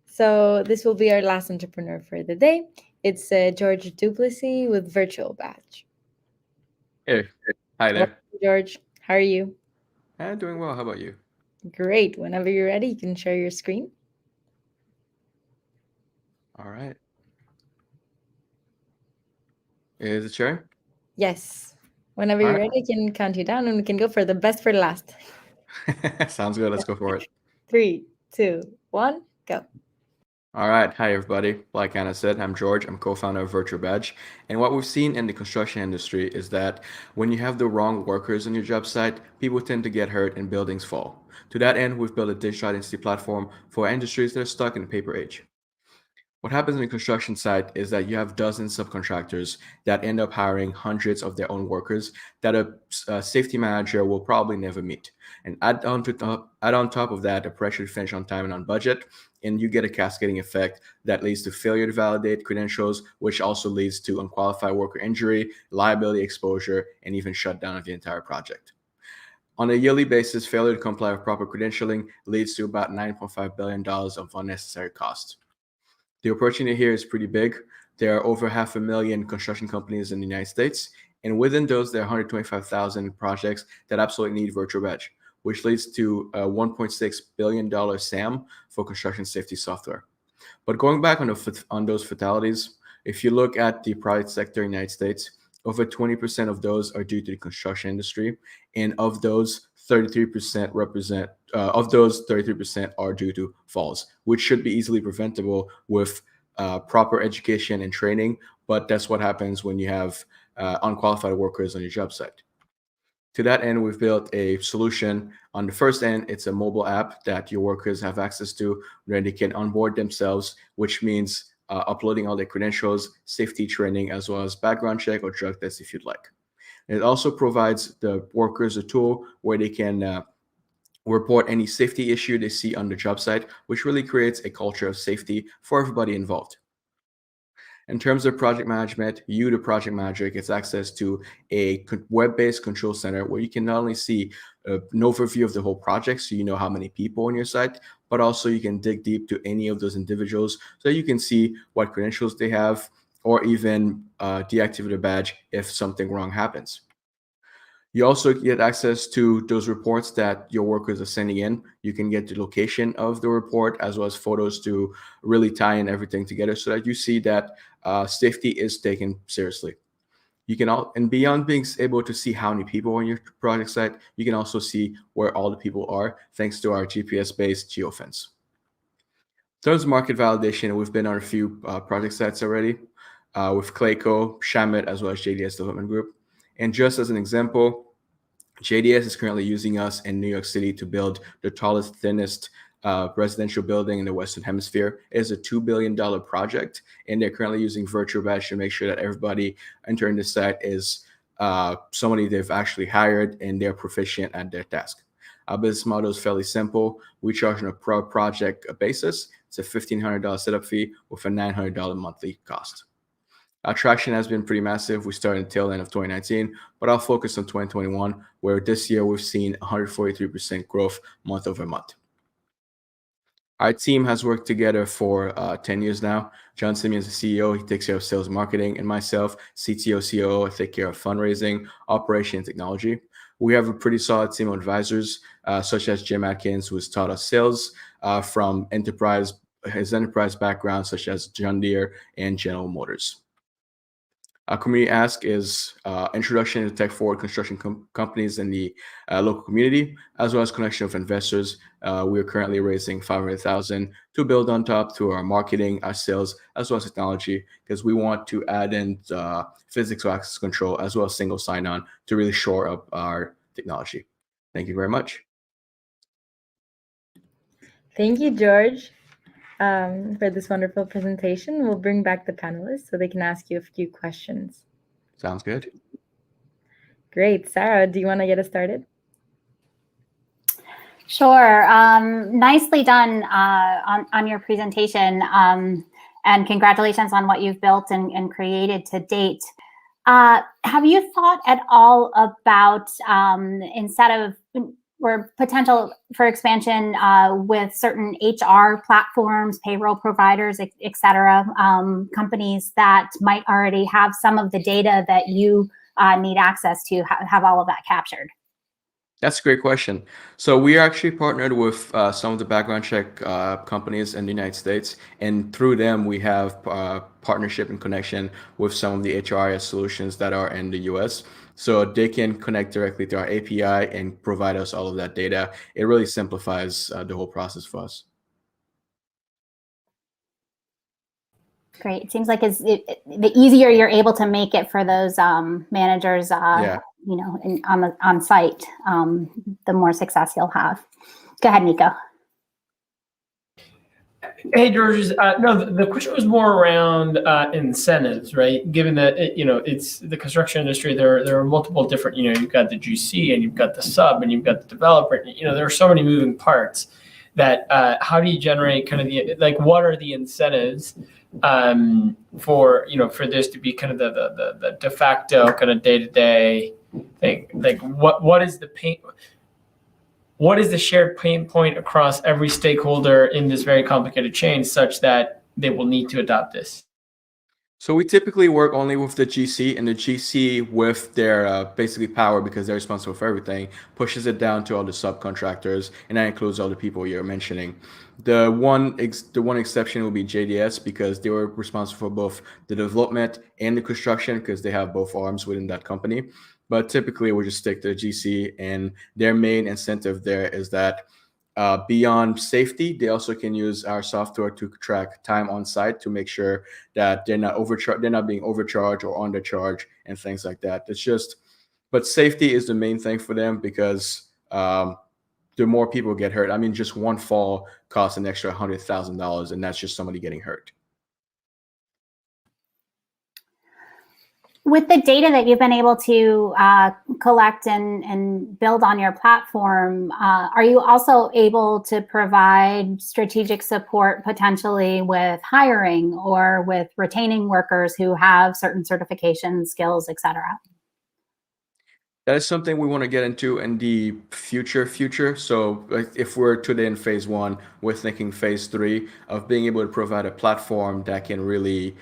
So this will be our last entrepreneur for the day. It's George Duplessis with Virtual Badge. Hey, hi there. Welcome, George, how are you? I'm doing well. How about you? Great. Whenever you're ready, you can share your screen. All right. Is it sharing? Yes. Whenever you're ready, I can count you down, and we can go for the best for last. Sounds good. Let's go for it. 3, 2, 1, go. All right. Hi, everybody. Like Anna said, I'm George. I'm co-founder of Virtual Badge. And what we've seen in the construction industry is that when you have the wrong workers on your job site, people tend to get hurt and buildings fall. To that end, we've built a digital identity platform for industries that are stuck in the paper age. What happens on the construction site is that you have dozens of contractors that end up hiring hundreds of their own workers that a safety manager will probably never meet. And add on top of that, a pressure to finish on time and on budget, and you get a cascading effect that leads to failure to validate credentials, which also leads to unqualified worker injury, liability exposure, and even shutdown of the entire project. On a yearly basis, failure to comply with proper credentialing leads to about $9.5 billion of unnecessary costs. The opportunity here is pretty big. There are over 500,000 construction companies in the United States, and within those, there are 125,000 projects that absolutely need Virtual Badge, which leads to a $1.6 billion SAM for construction safety software. But going back on those fatalities, if you look at the private sector in the United States, over 20% of those are due to the construction industry, and of those, 33% are due to falls, which should be easily preventable with proper education and training. But that's what happens when you have unqualified workers on your job site. To that end, we've built a solution. On the first end, it's a mobile app that your workers have access to where they can onboard themselves, which means uploading all their credentials, safety training, as well as background check or drug tests if you'd like. It also provides the workers a tool where they can report any safety issue they see on the job site, which really creates a culture of safety for everybody involved. In terms of project management, you, the project manager, gets access to a web-based control center where you can not only see an overview of the whole project, so you know how many people on your site, but also you can dig deep to any of those individuals so you can see what credentials they have, or even deactivate a badge if something wrong happens. You also get access to those reports that your workers are sending in. You can get the location of the report as well as photos to really tie in everything together so that you see that safety is taken seriously. You can and beyond being able to see how many people on your project site, you can also see where all the people are thanks to our GPS-based geofence. In terms of market validation, we've been on a few project sites already with Clayco, Shamit, as well as JDS Development Group. And just as an example, JDS is currently using us in New York City to build the tallest, thinnest residential building in the Western Hemisphere. It is a $2 billion project, and they're currently using virtual badge to make sure that everybody entering the site is somebody they've actually hired and they're proficient at their task. Our business model is fairly simple. We charge on a per project basis. It's a $1,500 setup fee with a $900 monthly cost. Our traction has been pretty massive. We started in the tail end of 2019, but I'll focus on 2021, where this year we've seen 143% growth month over month. Our team has worked together for 10 years now. John Simeon is the CEO. He takes care of sales and marketing, and myself, CTO, COO, I take care of fundraising, operation, and technology. We have a pretty solid team of advisors, such as Jim Atkins, who has taught us sales from his enterprise background, such as John Deere and General Motors. Our community ask is introduction to tech-forward construction companies in the local community, as well as connection of investors. We are currently raising $500,000 to build on top through our marketing, our sales, as well as technology, because we want to add in physical access control as well as single sign-on to really shore up our technology. Thank you very much. Thank you, George, for this wonderful presentation. We'll bring back the panelists so they can ask you a few questions. Sounds good. Great. Sarah, do you want to get us started? Sure. Nicely done on your presentation, and congratulations on what you've built and created to date. Have you thought at all about instead of or potential for expansion with certain HR platforms, payroll providers, et cetera, companies that might already have some of the data that you need access to, have all of that captured? That's a great question. So we are actually partnered with some of the background check companies in the United States, and through them we have partnership and connection with some of the HRIS solutions that are in the US. So they can connect directly to our API and provide us all of that data. It really simplifies the whole process for us. Great. It seems like the easier you're able to make it for those managers, you know, on site, the more success you'll have. Go ahead, Nico. Hey, George. No, the question was more around incentives, right? Given that you know it's the construction industry, there are multiple different. You know, you've got the GC and you've got the sub and you've got the developer. You know, there are so many moving parts that how do you generate kind of the what are the incentives for for this to be kind of the de facto kind of day-to-day thing? Like what is the pain? What is the shared pain point across every stakeholder in this very complicated chain such that they will need to adopt this? So we typically work only with the GC, and the GC, with their basically power, because they're responsible for everything, pushes it down to all the subcontractors, and that includes all the people you're mentioning. The one exception will be JDS, because they were responsible for both the development and the construction, because they have both arms within that company. But typically, we just stick to the GC, and their main incentive there is that beyond safety, they also can use our software to track time on site to make sure that they're not being overcharged or undercharged and things like that. It's just, but safety is the main thing for them, because the more people get hurt. I mean, just one fall costs an extra $100,000, and that's just somebody getting hurt. With the data that you've been able to collect and build on your platform, are you also able to provide strategic support potentially with hiring or with retaining workers who have certain certification skills, et cetera? That is something we want to get into in the future. So if we're today in phase 1, we're thinking phase 3 of being able to provide a platform that can really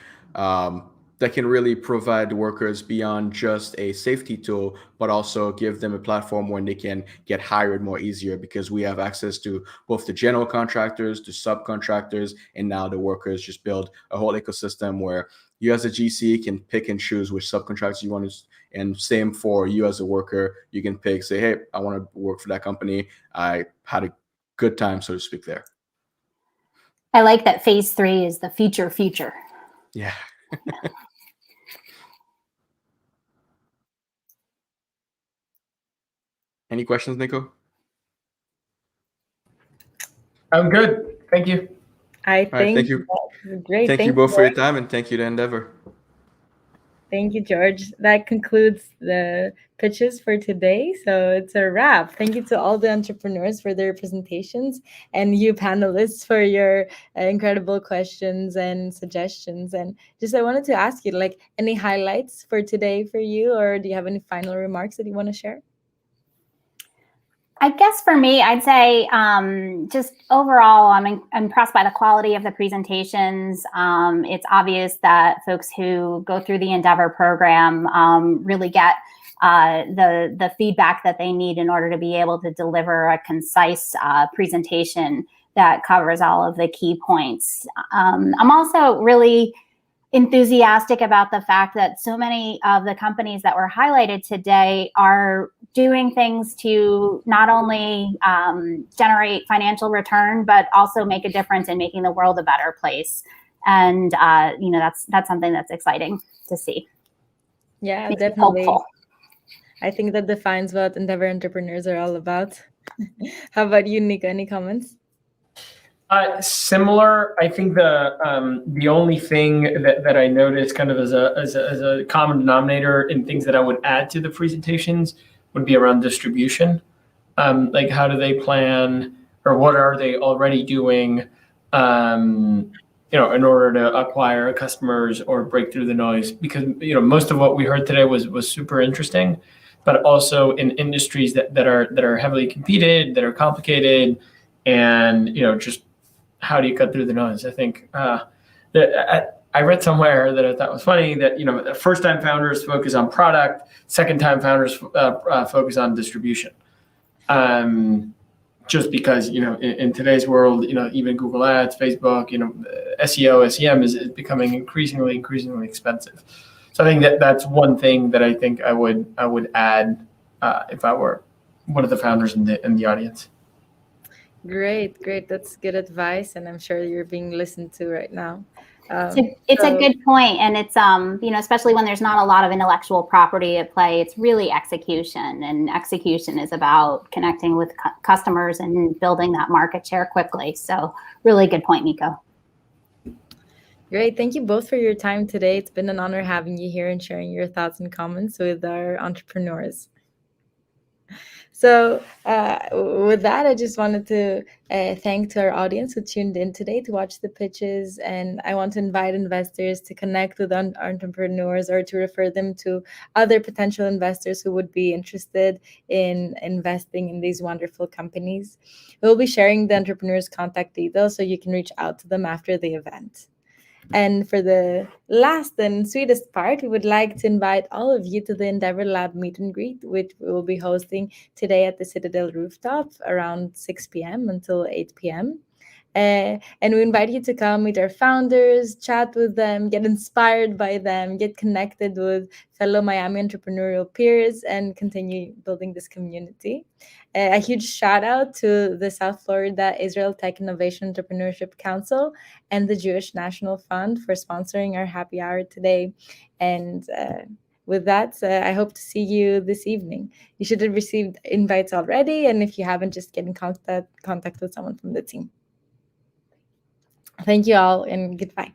provide workers beyond just a safety tool, but also give them a platform where they can get hired more easier, because we have access to both the general contractors, the subcontractors, and now the workers. Just build a whole ecosystem where you as a GC can pick and choose which subcontractors you want to, and same for you as a worker. You can pick, say, hey, I want to work for that company. I had a good time, so to speak, there. I like that phase 3 is the future. Yeah. Any questions, Nico? I'm good. Thank you. I All right, think thank you. that's great. Thank you both for your time, and thank you to Endeavor. Thank you, George. That concludes the pitches for today. So it's a wrap. Thank you to all the entrepreneurs for their presentations and you panelists for your incredible questions and suggestions. And just I wanted to ask you, like, any highlights for today for you, or do you have any final remarks that you want to share? I guess for me, I'd say just overall, I'm impressed by the quality of the presentations. It's obvious that folks who go through the Endeavor program really get the feedback that they need in order to be able to deliver a concise presentation that covers all of the key points. I'm also really enthusiastic about the fact that so many of the companies that were highlighted today are doing things to not only generate financial return, but also make a difference in making the world a better place. And that's something that's exciting to see. Yeah, Makes me definitely. hopeful. I think that defines what Endeavor entrepreneurs are all about. How about you, Nico? Any comments? Similar. I think the only thing that I noticed kind of as a common denominator in things that I would add to the presentations would be around distribution. Like, how do they plan, or what are they already doing, in order to acquire customers or break through the noise? Because most of what we heard today was super interesting, but also in industries that are heavily competed, that are complicated, and just how do you cut through the noise? I think I read somewhere that I thought was funny that first-time founders focus on product, second-time founders focus on distribution. Just because in today's world, even Google Ads, Facebook, SEO, SEM is becoming increasingly expensive. So I think that's one thing that I think I would add if I were one of the founders in the audience. Great. That's good advice, and I'm sure you're being listened to right now. It's a good point, and it's especially when there's not a lot of intellectual property at play, it's really execution, and execution is about connecting with customers and building that market share quickly. So really good point, Nico. Great. Thank you both for your time today. It's been an honor having you here and sharing your thoughts and comments with our entrepreneurs. So with that, I just wanted to thank to our audience who tuned in today to watch the pitches. And I want to invite investors to connect with entrepreneurs or to refer them to other potential investors who would be interested in investing in these wonderful companies. We'll be sharing the entrepreneurs' contact details so you can reach out to them after the event. And for the last and sweetest part, we would like to invite all of you to the EndeavorLAB meet and greet, which we will be hosting today at the Citadel rooftop around 6 p.m. until 8 p.m. And we invite you to come meet our founders, chat with them, get inspired by them, get connected with fellow Miami entrepreneurial peers, and continue building this community. A huge shout out to the South Florida Israel Tech Innovation Entrepreneurship Council and the Jewish National Fund for sponsoring our happy hour today. And with that, I hope to see you this evening. You should have received invites already, and if you haven't, just get in contact with someone from the team. Thank you all, and goodbye.